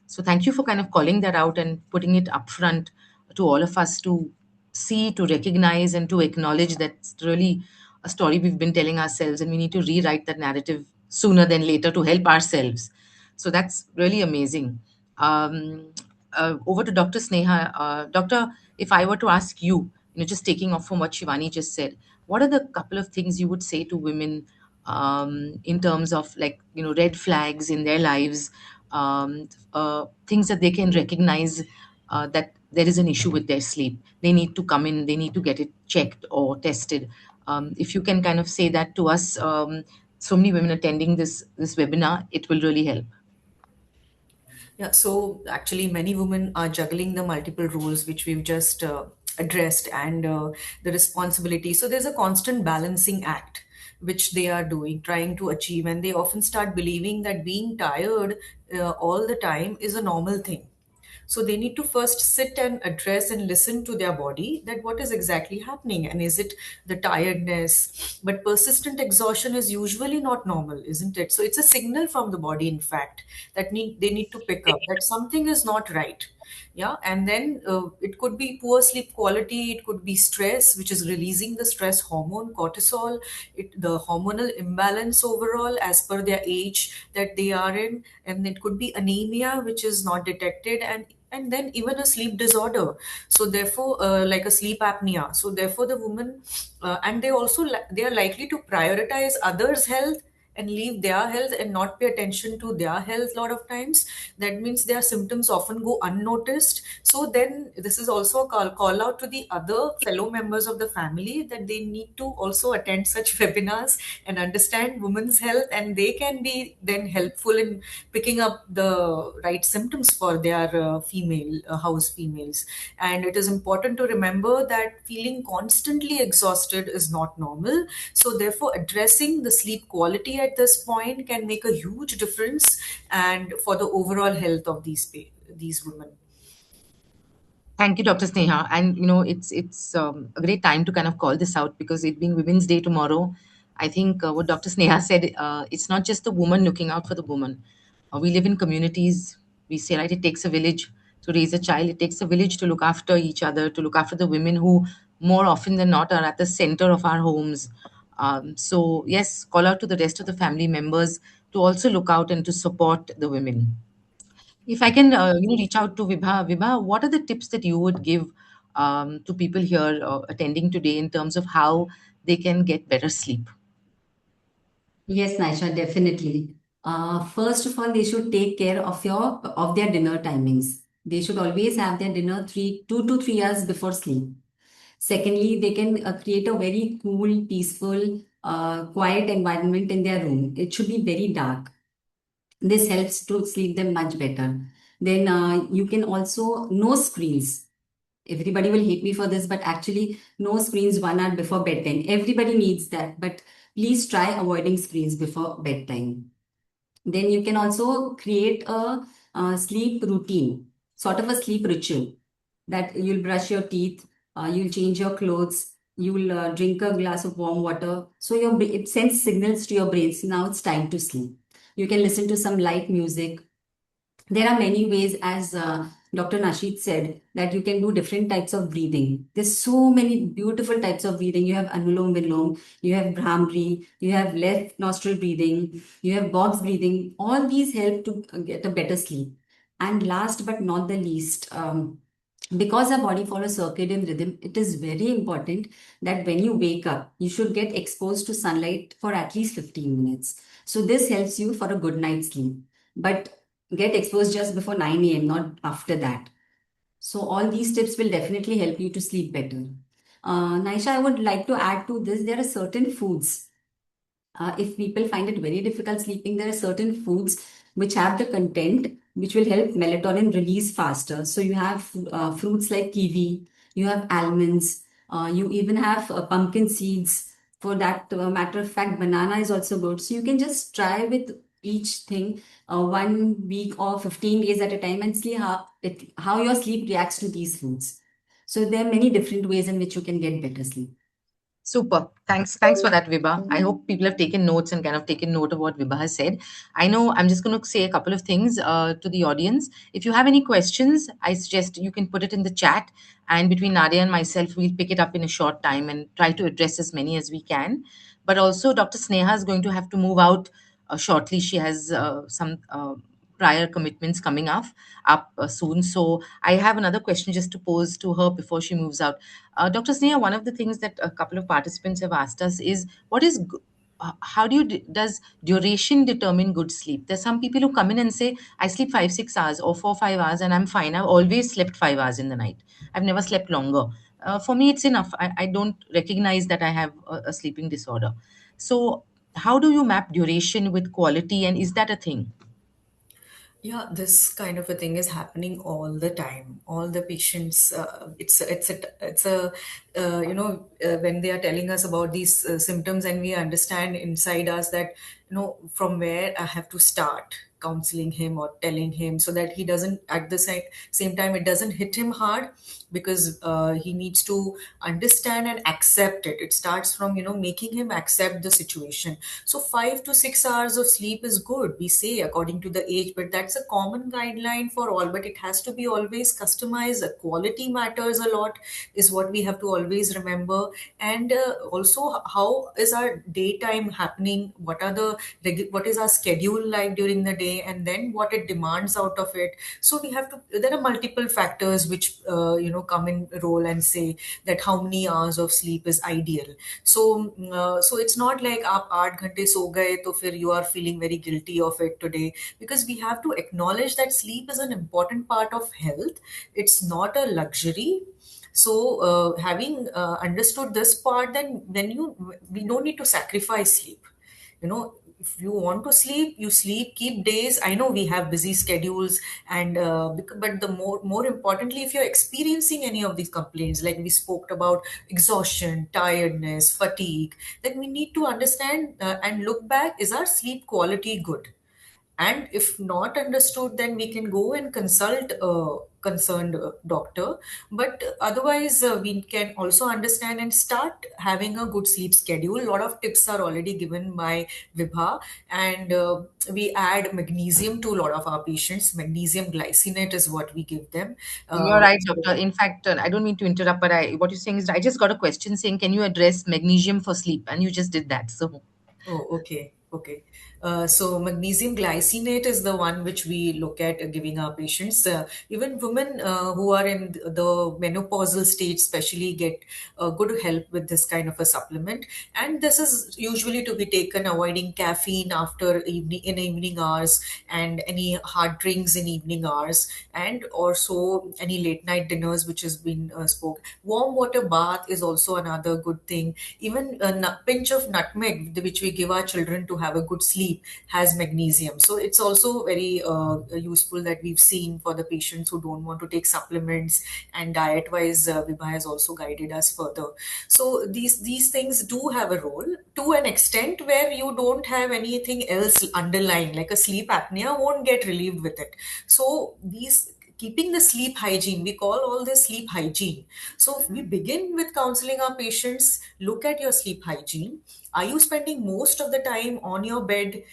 So thank you for kind of calling that out and putting it upfront to all of us to see, to recognize, and to acknowledge that's really a story we've been telling ourselves, and we need to rewrite that narrative sooner than later to help ourselves. So that's really amazing. Over to Dr. Sneha. Doctor, if I were to ask you, just taking off from what Shivani just said, what are the couple of things you would say to women in terms of, like, red flags in their lives, things that they can recognize that there is an issue with their sleep? They need to come in, they need to get it checked or tested. If you can kind of say that to us, so many women attending this webinar, it will really help. Yeah, so actually, many women are juggling the multiple roles which we've just addressed, and the responsibility. So there's a constant balancing act which they are doing, trying to achieve, and they often start believing that being tired all the time is a normal thing. So they need to first sit and address and listen to their body, that what is exactly happening, and is it the tiredness? But persistent exhaustion is usually not normal, isn't it? So it's a signal from the body, in fact, that they need to pick up that something is not right. Yeah, and then it could be poor sleep quality, it could be stress, which is releasing the stress hormone cortisol, the hormonal imbalance overall as per their age that they are in, and it could be anemia which is not detected, and and then even a sleep disorder. So therefore, like a sleep apnea. So therefore, the woman, and they also they are likely to prioritize others' health and leave their health and not pay attention to their health a lot of times. That means their symptoms often go unnoticed. So then this is also a call out to the other fellow members of the family that they need to also attend such webinars and understand women's health, and they can be then helpful in picking up the right symptoms for their female house females. And it is important to remember that feeling constantly exhausted is not normal. So therefore, addressing the sleep quality at this point can make a huge difference and for the overall health of these women. Thank you, Dr. Sneha. And it's a great time to kind of call this out because it being Women's Day tomorrow, I think what Dr. Sneha said, it's not just the woman looking out for the woman. We live in communities. We say, right, it takes a village to raise a child. It takes a village to look after each other, to look after the women who more often than not are at the center of our homes. So yes, call out to the rest of the family members to also look out and to support the women. If I can, reach out to Vibha. Vibha, what are the tips that you would give to people here attending today in terms of how they can get better sleep? Yes, Naisha, definitely. First of all, they should take care of their dinner timings. They should always have their dinner 2 to 3 hours before sleep. Secondly, they can create a very cool, peaceful, quiet environment in their room. It should be very dark. This helps to sleep them much better. Then you can also no screens. Everybody will hate me for this, but actually, no screens 1 hour before bedtime. Everybody needs that, but please try avoiding screens before bedtime. Then you can also create a sleep routine, sort of a sleep ritual that you'll brush your teeth, you'll change your clothes, you'll drink a glass of warm water. So it sends signals to your brains. Now it's time to sleep. You can listen to some light music. There are many ways, as Dr. Nashid said, that you can do different types of breathing. There's so many beautiful types of breathing. You have Anulom Vilom, you have Brahmri, you have left nostril breathing, you have box breathing. All these help to get a better sleep. And last but not the least, because our body follows circadian rhythm, it is very important that when you wake up, you should get exposed to sunlight for at least 15 minutes. So this helps you for a good night's sleep. But get exposed just before 9 a.m., not after that. So all these tips will definitely help you to sleep better. Naisha, I would like to add to this, there are certain foods if people find it very difficult sleeping, there are certain foods which have the content which will help melatonin release faster. So you have fruits like kiwi, you have almonds, you even have pumpkin seeds. For that matter of fact, banana is also good. So you can just try with each thing 1 week or 15 days at a time and see how your sleep reacts to these foods. So there are many different ways in which you can get better sleep. Super. Thanks for that, Vibha. I hope people have taken notes and kind of taken note of what Vibha has said. I know I'm just going to say a couple of things to the audience. If you have any questions, I suggest you can put it in the chat. And between Nadia and myself, we'll pick it up in a short time and try to address as many as we can. But also, Dr. Sneha is going to have to move out shortly. She has some prior commitments coming up soon. So I have another question just to pose to her before she moves out. Dr. Sneha, one of the things that a couple of participants have asked us is how does duration determine good sleep? There's some people who come in and say, I sleep 5-6 hours or 4-5 hours and I'm fine. I've always slept 5 hours in the night. I've never slept longer. For me, it's enough. I don't recognize that I have a sleeping disorder. So, how do you map duration with quality, and is that a thing? Yeah, this kind of a thing is happening all the time. All the patients, when they are telling us about these symptoms, and we understand inside us that from where I have to start counseling him or telling him so that he doesn't at the same time it doesn't hit him hard, because he needs to understand and accept it. It starts from making him accept the situation. So 5 to 6 hours of sleep is good, we say, according to the age, but that's a common guideline for all. But it has to be always customized. The quality matters a lot, is what we have to always remember. And also, how is our daytime happening? What are the what is our schedule like during the day, and then what it demands out of it. So we have to, there are multiple factors which come in role and say that how many hours of sleep is ideal. So it's not like आप 8 घंटे सो गए तो फिर you are feeling very guilty of it today, because we have to acknowledge that sleep is an important part of health. It's not a luxury. So having understood this part, then we don't need to sacrifice sleep. If you want to sleep, you sleep, keep days. I know we have busy schedules, and but the more importantly, if you're experiencing any of these complaints, like we spoke about exhaustion, tiredness, fatigue, then we need to understand and look back, is our sleep quality good? And if not understood, then we can go and consult a concerned doctor. But otherwise, we can also understand and start having a good sleep schedule. A lot of tips are already given by Vibha, and we add magnesium to a lot of our patients. Magnesium glycinate is what we give them. You're right, So doctor. In fact, I don't mean to interrupt, but what you're saying is I just got a question saying, can you address magnesium for sleep? And you just did that. So Oh, okay. Okay. So magnesium glycinate is the one which we look at giving our patients. Even women who are in the menopausal stage, especially, get good help with this kind of a supplement. And this is usually to be taken avoiding caffeine after evening hours, and any hard drinks in evening hours, and also any late night dinners, which has been spoke. Warm water bath is also another good thing. Even a pinch of nutmeg, which we give our children to have a good sleep, has magnesium. So it's also very useful, that we've seen for the patients who don't want to take supplements. And diet wise, Vibha has also guided us further. So these things do have a role to an extent where you don't have anything else underlying, like a sleep apnea won't get relieved with it. So these, keeping the sleep hygiene, we call all this sleep hygiene. So we begin with counseling our patients. Look at your sleep hygiene. Are you spending most of the time on your bed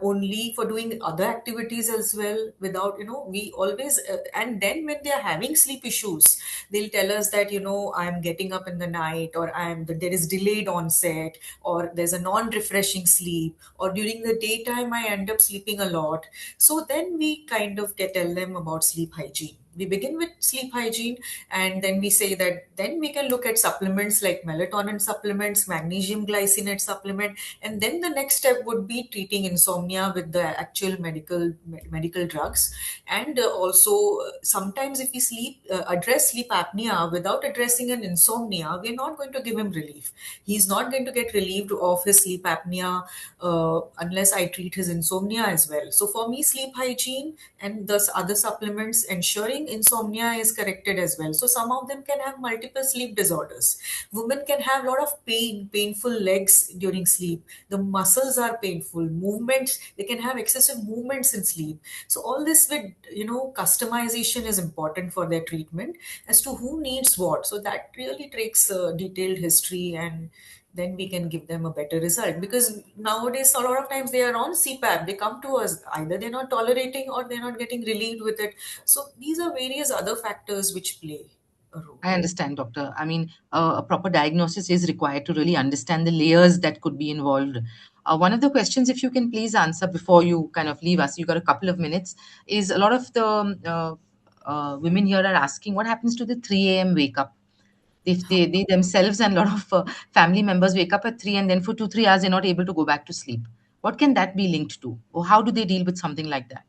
only for doing other activities as well, without, we always, and then when they are having sleep issues, they'll tell us that, I'm getting up in the night, or there is delayed onset, or there's a non-refreshing sleep, or during the daytime I end up sleeping a lot. So then we kind of tell them about sleep hygiene. We begin with sleep hygiene, and then we say that then we can look at supplements like melatonin supplements, magnesium glycinate supplement, and then the next step would be treating insomnia with the actual medical drugs. And also sometimes if we address sleep apnea without addressing an insomnia, we're not going to give him relief. He's not going to get relieved of his sleep apnea unless I treat his insomnia as well. So for me, sleep hygiene and thus other supplements, ensuring insomnia is corrected as well. So some of them can have multiple sleep disorders. Women can have a lot of painful legs during sleep. The muscles are painful. Movements, they can have excessive movements in sleep. So all this with, customization is important for their treatment as to who needs what. So that really takes a detailed history, and then we can give them a better result. Because nowadays, a lot of times they are on CPAP, they come to us, either they're not tolerating or they're not getting relieved with it. So these are various other factors which play a role. I understand, doctor. I mean, a proper diagnosis is required to really understand the layers that could be involved. One of the questions, if you can please answer before you kind of leave us, you got a couple of minutes, is a lot of the women here are asking what happens to the 3 a.m. wake up. If they themselves and a lot of family members wake up at 3 and then for 2, 3 hours they're not able to go back to sleep. What can that be linked to? Or how do they deal with something like that?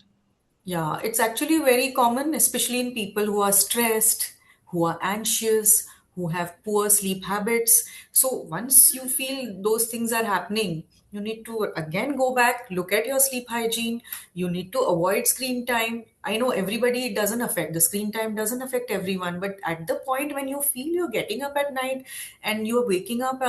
Yeah, it's actually very common, especially in people who are stressed, who are anxious, who have poor sleep habits. So once you feel those things are happening, you need to again go back, look at your sleep hygiene. You need to avoid screen time. I know everybody, it doesn't affect, the screen time doesn't affect everyone, but at the point when you feel you're getting up at night and you're waking up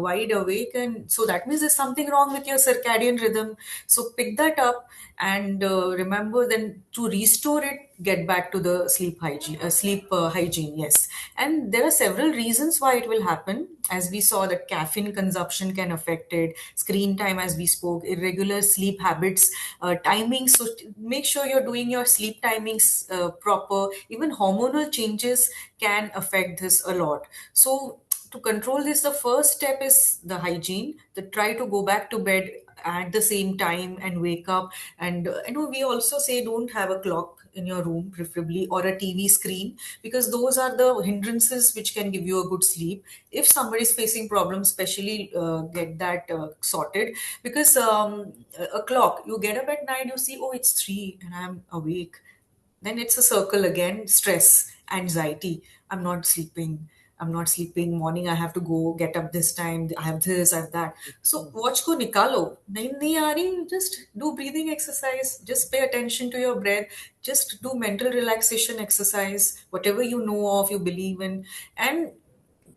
wide awake, and so that means there's something wrong with your circadian rhythm. So pick that up, and remember then to restore it, get back to the sleep hygiene. Yes, and there are several reasons why it will happen. As we saw, that caffeine consumption can affect it, screen time, as we spoke, irregular sleep habits, timings. So make sure you're doing your sleep timings proper. Even hormonal changes can affect this a lot. So to control this, the first step is the hygiene, to try to go back to bed at the same time and wake up. And we also say don't have a clock in your room preferably, or a TV screen, because those are the hindrances which can give you a good sleep. If somebody is facing problems, especially get that sorted, because a clock, you get up at night, you see, oh, it's 3 and I'm awake, then it's a circle again. Stress, anxiety, I'm not sleeping morning, I have to go get up this time, I have this, I have that. So watch ko nikalo, nahi aa rahi, just do breathing exercise, just pay attention to your breath, just do mental relaxation exercise, whatever you know of, you believe in. And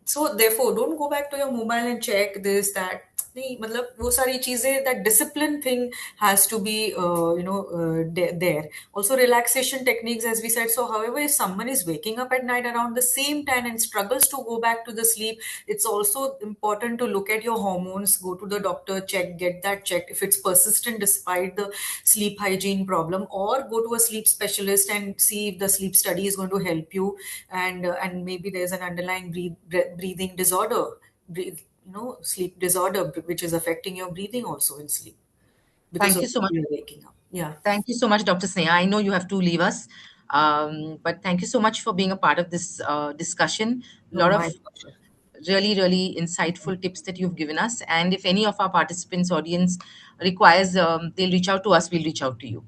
so therefore don't go back to your mobile and check this that. नहीं मतलब वो सारी चीजें, that discipline thing has to be there. Also relaxation techniques, as we said. So however, if someone is waking up at night around the same time and struggles to go back to the sleep, it's also important to look at your hormones, go to the doctor, get that checked if it's persistent despite the sleep hygiene problem, or go to a sleep specialist and see if the sleep study is going to help you. And maybe there's an underlying breathing disorder, sleep disorder, which is affecting your breathing also in sleep, because Thank of you so much. your waking up. Yeah. Thank you so much, Dr. Sneha. I know you have to leave us, but thank you so much for being a part of this discussion. A No, lot of my pleasure. really, really insightful tips that you've given us. And if any of our participants' audience requires, they'll reach out to us, we'll reach out to you.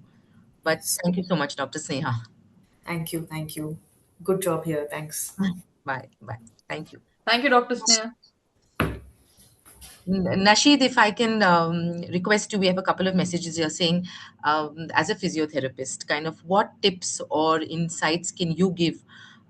But Yes. thank you so much, Dr. Sneha. Thank you. Thank you. Good job here. Thanks. Bye. Bye. Thank you. Thank you, Dr. Sneha. Nasheed, if I can request you, we have a couple of messages here saying, as a physiotherapist, kind of what tips or insights can you give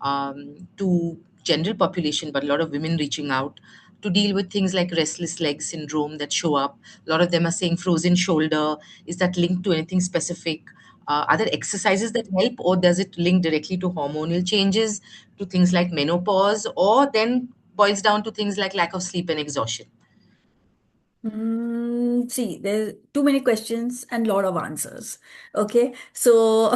to general population, but a lot of women reaching out to deal with things like restless leg syndrome that show up. A lot of them are saying frozen shoulder. Is that linked to anything specific? Are there exercises that help, or does it link directly to hormonal changes, to things like menopause, or then boils down to things like lack of sleep and exhaustion? See, there's too many questions and lot of answers. Okay, so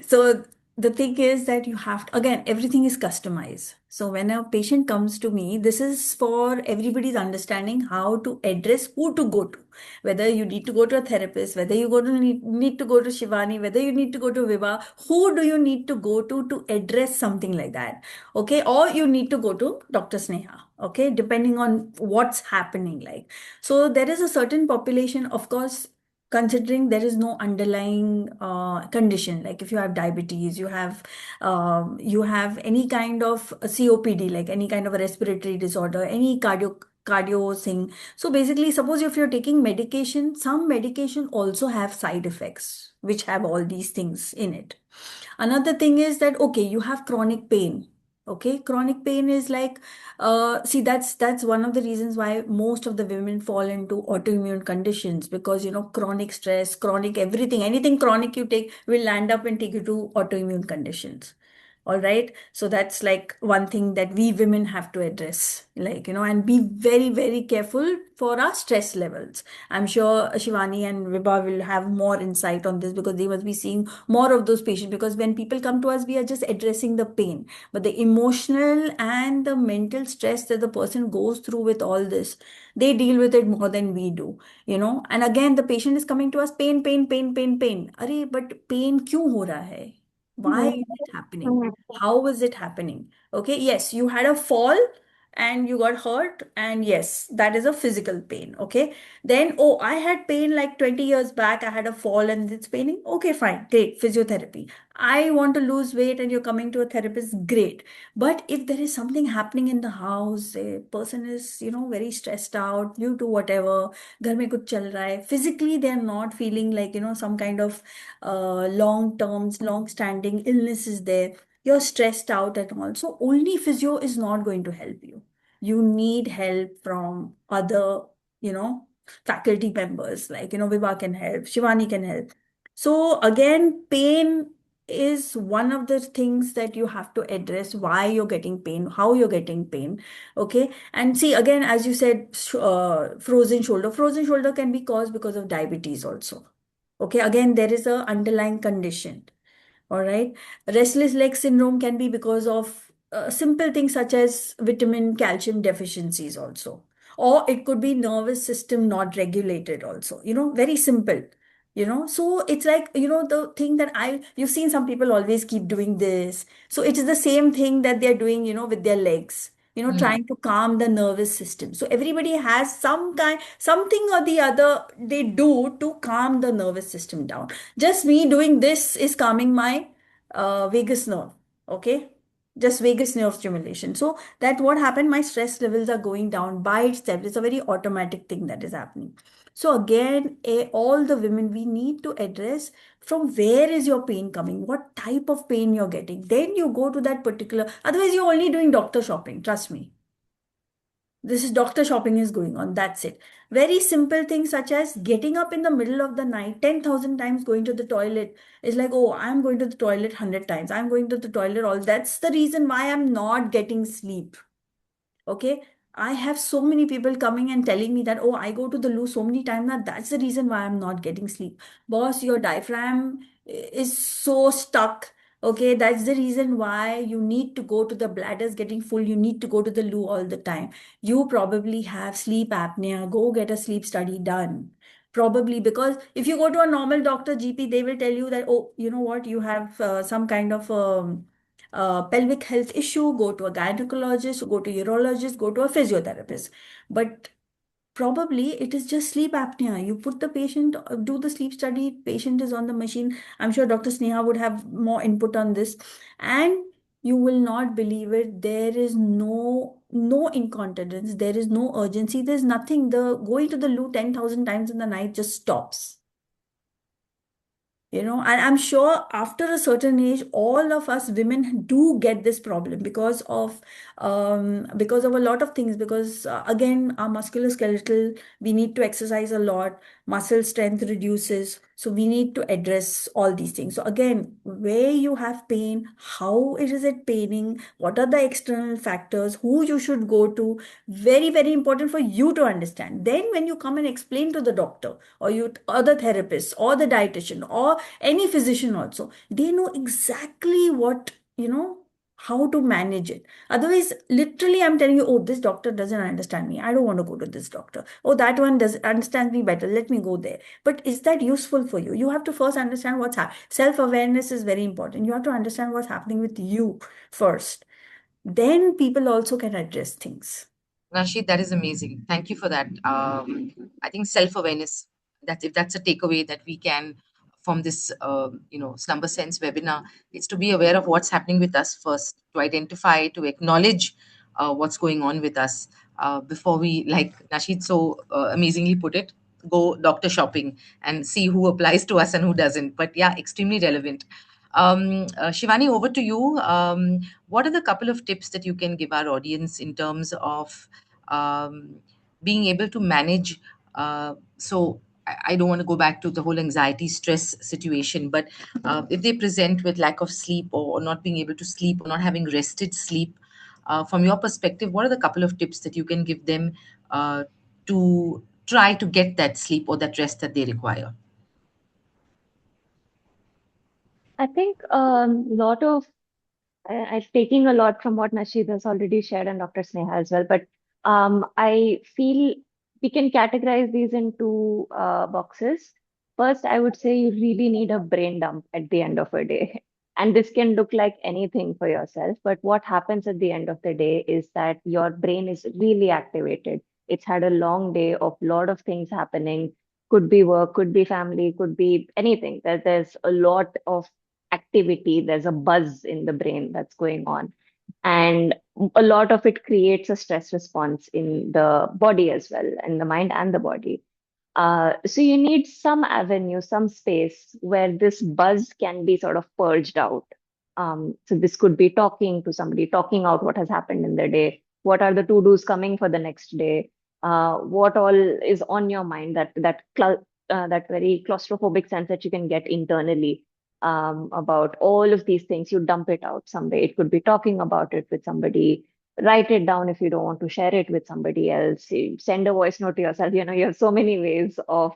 so the thing is that you have to, again, everything is customized. So when a patient comes to me, this is for everybody's understanding how to address who to go to. Whether you need to go to a therapist, whether you need to go to Shivani, whether you need to go to Viva, who do you need to go to address something like that? Okay, or you need to go to Dr. Sneha. Okay, depending on what's happening like. So there is a certain population, of course, considering there is no underlying condition, like if you have diabetes, you have any kind of a COPD, like any kind of a respiratory disorder, any cardio thing. So basically, suppose if you're taking medication, some medication also have side effects which have all these things in it. Another thing is that, okay, you have chronic pain. Okay, chronic pain is like, see, that's one of the reasons why most of the women fall into autoimmune conditions, because chronic stress, chronic everything, anything chronic you take will land up and take you to autoimmune conditions. All right, so that's like one thing that we women have to address, like, and be very, very careful for our stress levels. I'm sure Shivani and Vibha will have more insight on this, because they must be seeing more of those patients, because when people come to us, we are just addressing the pain, but the emotional and the mental stress that the person goes through with all this, they deal with it more than we do. And again, the patient is coming to us, pain, pain, pain, pain, pain. Arey, but pain क्यों हो रहा है? Why is it happening? How is it happening? Okay, yes, you had a fall and you got hurt, and yes, that is a physical pain. Okay, then, oh, I had pain like 20 years back, I had a fall and it's paining. Okay, fine, great, physiotherapy. I want to lose weight and you're coming to a therapist, great. But if there is something happening in the house, a person is, very stressed out due to whatever, घर में कुछ चल रहा है, physically they are not feeling like, some kind of long standing illness is there, you're stressed out at all, so only physio is not going to help you. You need help from other, you know faculty members, like, Vibha can help, Shivani can help. So again, pain is one of the things that you have to address, why you're getting pain, how you're getting pain. Okay, and see, again, as you said, frozen shoulder can be caused because of diabetes also. Okay, again, there is a underlying condition. All right. Restless leg syndrome can be because of simple things such as vitamin calcium deficiencies also. or it could be nervous system not regulated also, very simple. So it's like, the thing that you've seen some people always keep doing this. So it is the same thing that they're doing, with their legs, Mm. trying to calm the nervous system. So everybody has something or the other they do to calm the nervous system down. Just me doing this is calming my vagus nerve. Okay. Just vagus nerve stimulation. So that what happened, my stress levels are going down by itself. It's a very automatic thing that is happening. So again, all the women, we need to address from where is your pain coming, what type of pain you're getting. Then you go to that particular, otherwise you're only doing doctor shopping, trust me. This is doctor shopping is going on. That's it. Very simple things such as getting up in the middle of the night, 10,000 times going to the toilet is like, oh, I'm going to the toilet 100 times. I'm going to the toilet all. That's the reason why I'm not getting sleep. Okay. I have so many people coming and telling me that, oh, I go to the loo so many times that that's the reason why I'm not getting sleep. Boss, your diaphragm is so stuck. Okay, that's the reason why you need to go to the bladders getting full. You need to go to the loo all the time. You probably have sleep apnea. Go get a sleep study done. Probably because if you go to a normal doctor, GP, they will tell you that, oh, you know what, you have some kind of pelvic health issue, go to a gynecologist, go to urologist, go to a physiotherapist. But probably it is just sleep apnea. You put the patient, do the sleep study, patient is on the machine. I'm sure Dr. Sneha would have more input on this. And you will not believe it. There is no incontinence. There is no urgency. There's nothing. The going to the loo 10,000 times in the night just stops. And I'm sure after a certain age, all of us women do get this problem because of a lot of things. Because again, our musculoskeletal, we need to exercise a lot. Muscle strength reduces, so we need to address all these things. So again, where you have pain, how is it paining? What are the external factors? Who you should go to? Very, very important for you to understand. Then when you come and explain to the doctor or the therapist or the dietitian or any physician also, they know exactly how to manage it. Otherwise, literally, I'm telling you, oh, this doctor doesn't understand me, I don't want to go to this doctor. Oh, that one does understand me better, let me go there. But is that useful for you? You have to first understand what's happening. Self-awareness is very important. You have to understand what's happening with you first. Then people also can address things. Rashid, that is amazing. Thank you for that. I think self-awareness, that's if that's a takeaway that we can from this, Slumber Sense webinar, it's to be aware of what's happening with us first, to identify, to acknowledge what's going on with us before we, like Rashid so amazingly put it, go doctor shopping and see who applies to us and who doesn't. But yeah, extremely relevant. Shivani, over to you. What are the couple of tips that you can give our audience in terms of um, being able to manage? So I don't want to go back to the whole anxiety stress situation, but if they present with lack of sleep or not being able to sleep or not having rested sleep, from your perspective, what are the couple of tips that you can give them to try to get that sleep or that rest that they require? I think lot of I'm taking a lot from what Nasheed has already shared and Dr. Sneha as well, but I feel we can categorize these into boxes. First, I would say you really need a brain dump at the end of a day. And this can look like anything for yourself, but what happens at the end of the day is that your brain is really activated. It's had a long day of lot of things happening. Could be work, could be family, could be anything. There's a lot of activity, there's a buzz in the brain that's going on. And a lot of it creates a stress response in the body as well, in the mind and the body. So you need some avenue, some space where this buzz can be sort of purged out. So this could be talking to somebody, talking out what has happened in the day. What are the to-dos coming for the next day? What all is on your mind? That very claustrophobic sense that you can get internally about all of these things. You dump it out some way. It could be talking about it with somebody. Write it down if you don't want to share it with somebody else. You send a voice note to yourself. You have so many ways of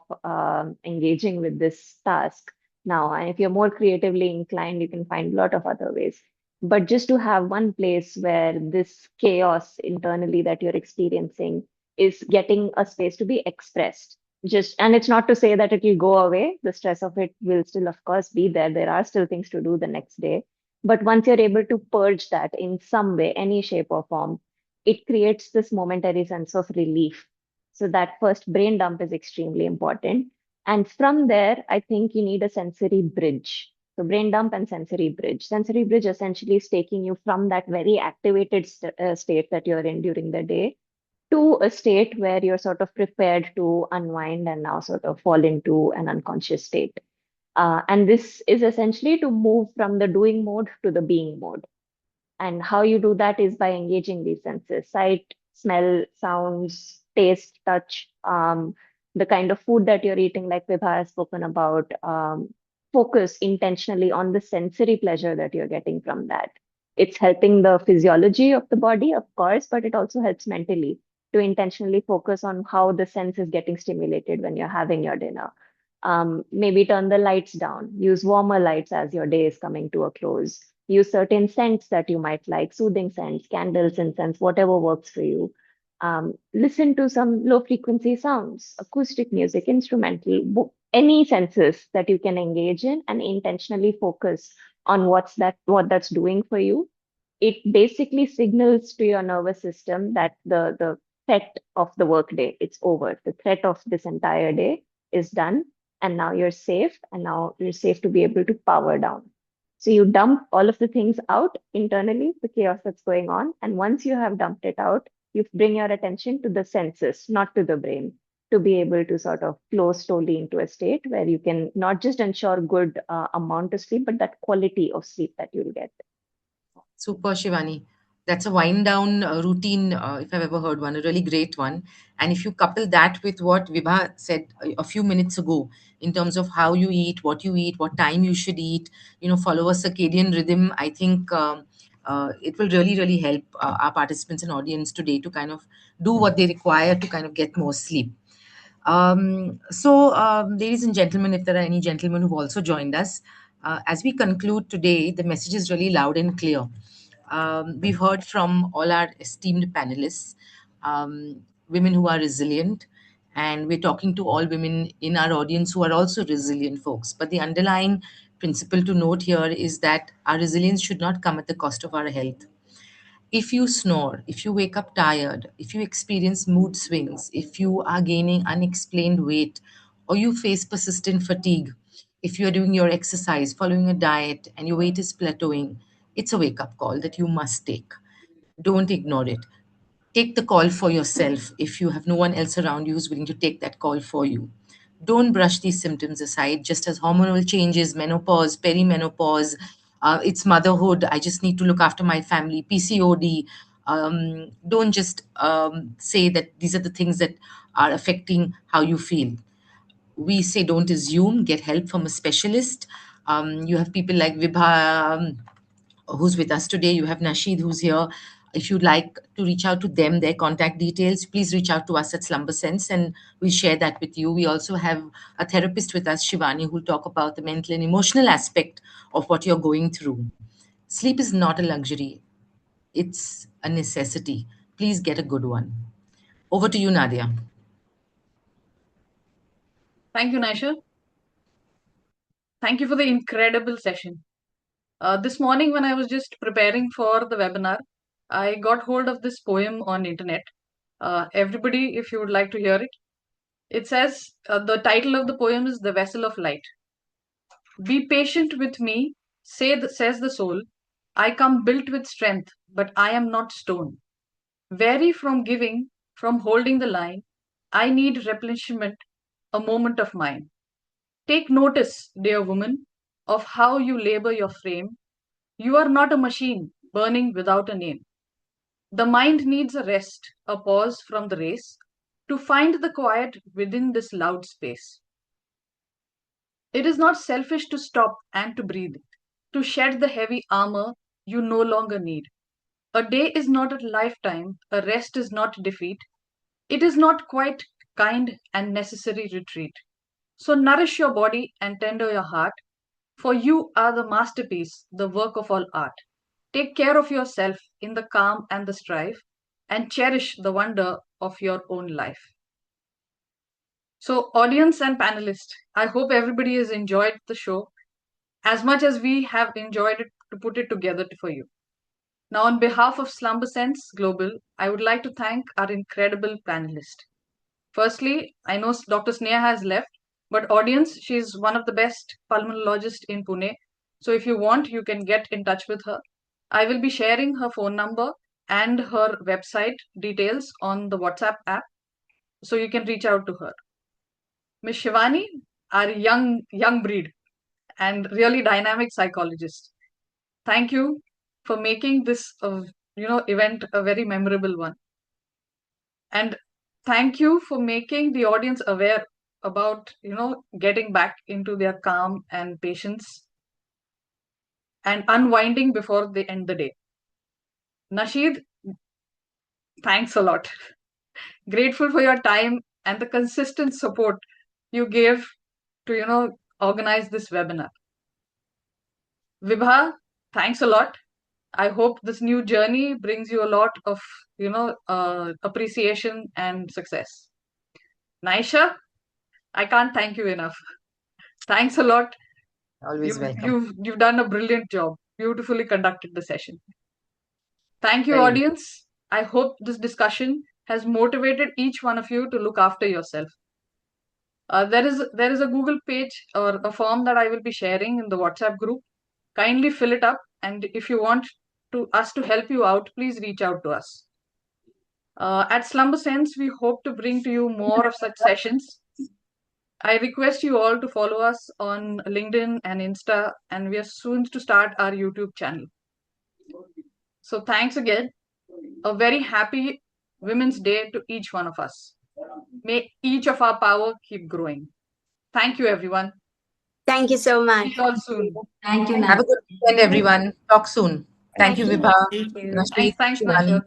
engaging with this task now. And if you're more creatively inclined, you can find a lot of other ways. But just to have one place where this chaos internally that you're experiencing is getting a space to be expressed. Just, and it's not to say that it will go away. The stress of it will still, of course, be there. There are still things to do the next day. But once you're able to purge that in some way, any shape or form, it creates this momentary sense of relief. So that first brain dump is extremely important. And from there, I think you need a sensory bridge. So brain dump and sensory bridge. Sensory bridge essentially is taking you from that very activated state that you're in during the day to a state where you're sort of prepared to unwind and now sort of fall into an unconscious state. And this is essentially to move from the doing mode to the being mode. And how you do that is by engaging these senses: sight, smell, sounds, taste, touch, the kind of food that you're eating, like Vibha has spoken about. Focus intentionally on the sensory pleasure that you're getting from that. It's helping the physiology of the body, of course, but it also helps mentally to intentionally focus on how the sense is getting stimulated when you're having your dinner. Maybe turn the lights down, use warmer lights as your day is coming to a close. Use certain scents that you might like, soothing scents, candles, incense, whatever works for you. Listen to some low frequency sounds, acoustic music, instrumental, any senses that you can engage in and intentionally focus on what that's doing for you. It basically signals to your nervous system that the threat of the workday, it's over. The threat of this entire day is done, and now you're safe, and now you're safe to be able to power down. So you dump all of the things out internally, the chaos that's going on. And once you have dumped it out, you bring your attention to the senses, not to the brain, to be able to sort of flow slowly into a state where you can not just ensure good amount of sleep, but that quality of sleep that you'll get. Super, Shivani. That's a wind down routine, if I've ever heard one, a really great one. And if you couple that with what Vibha said a few minutes ago, in terms of how you eat, what time you should eat, follow a circadian rhythm, I think it will really, really help our participants and audience today to kind of do what they require to kind of get more sleep. Ladies and gentlemen, if there are any gentlemen who've also joined us, as we conclude today, the message is really loud and clear. We've heard from all our esteemed panelists, women who are resilient, and we're talking to all women in our audience who are also resilient folks. But the underlying principle to note here is that our resilience should not come at the cost of our health. If you snore, if you wake up tired, if you experience mood swings, if you are gaining unexplained weight, or you face persistent fatigue, if you are doing your exercise, following a diet, and your weight is plateauing, it's a wake up call that you must take. Don't ignore it. Take the call for yourself if you have no one else around you who's willing to take that call for you. Don't brush these symptoms aside, just as hormonal changes, menopause, perimenopause, it's motherhood, I just need to look after my family, PCOD. Don't just say that these are the things that are affecting how you feel. We say don't assume, get help from a specialist. You have people like Vibha, who's with us today. You have Nasheed, who's here. If you'd like to reach out to them, their contact details, please reach out to us at Slumber Sense and we'll share that with you. We also have a therapist with us, Shivani, who'll talk about the mental and emotional aspect of what you're going through. Sleep is not a luxury, it's a necessity. Please get a good one. Over to you, Nadia. Thank you, Naisha. Thank you for the incredible session. This morning, when I was just preparing for the webinar, I got hold of this poem on internet. Everybody, if you would like to hear it, it says the title of the poem is "The Vessel of Light." Be patient with me, says the soul. I come built with strength, but I am not stone. Vary from giving, from holding the line. I need replenishment, a moment of mine. Take notice, dear woman, of how you labor your frame. You are not a machine burning without a name. The mind needs a rest, a pause from the race, to find the quiet within this loud space. It is not selfish to stop and to breathe, to shed the heavy armor you no longer need. A day is not a lifetime, a rest is not defeat. It is not quite kind and necessary retreat. So nourish your body and tender your heart, for you are the masterpiece, the work of all art. Take care of yourself in the calm and the strife, and cherish the wonder of your own life. So, audience and panelists, I hope everybody has enjoyed the show as much as we have enjoyed it to put it together for you. Now, on behalf of Slumber Sense Global, I would like to thank our incredible panelists. Firstly, I know Dr. Sneha has left, but audience, she's one of the best pulmonologists in Pune. So if you want, you can get in touch with her. I will be sharing her phone number and her website details on the WhatsApp app, so you can reach out to her. Ms. Shivani, our young breed and really dynamic psychologist. Thank you for making this event a very memorable one. And thank you for making the audience aware about getting back into their calm and patience and unwinding before they end the day. Nasheed, thanks a lot. Grateful for your time and the consistent support you gave to organize this webinar. Vibha, thanks a lot. I hope this new journey brings you a lot of appreciation and success. Naisha, I can't thank you enough. Thanks a lot. Always welcome. You've done a brilliant job. Beautifully conducted the session. Thank you, Very audience. I hope this discussion has motivated each one of you to look after yourself. There is a Google page or a form that I will be sharing in the WhatsApp group. Kindly fill it up, and if you want us to help you out, please reach out to us. At Slumber Sense, we hope to bring to you more of such sessions. I request you all to follow us on LinkedIn and Insta, and we are soon to start our YouTube channel. So thanks again. A very happy Women's Day to each one of us. May each of our power keep growing. Thank you, everyone. Thank you so much. See you all soon. Thank you, Have a good weekend, everyone. Talk soon. Thank you, Vibha, Thank you. Nasheed, Thanks, Shivani. Nasha.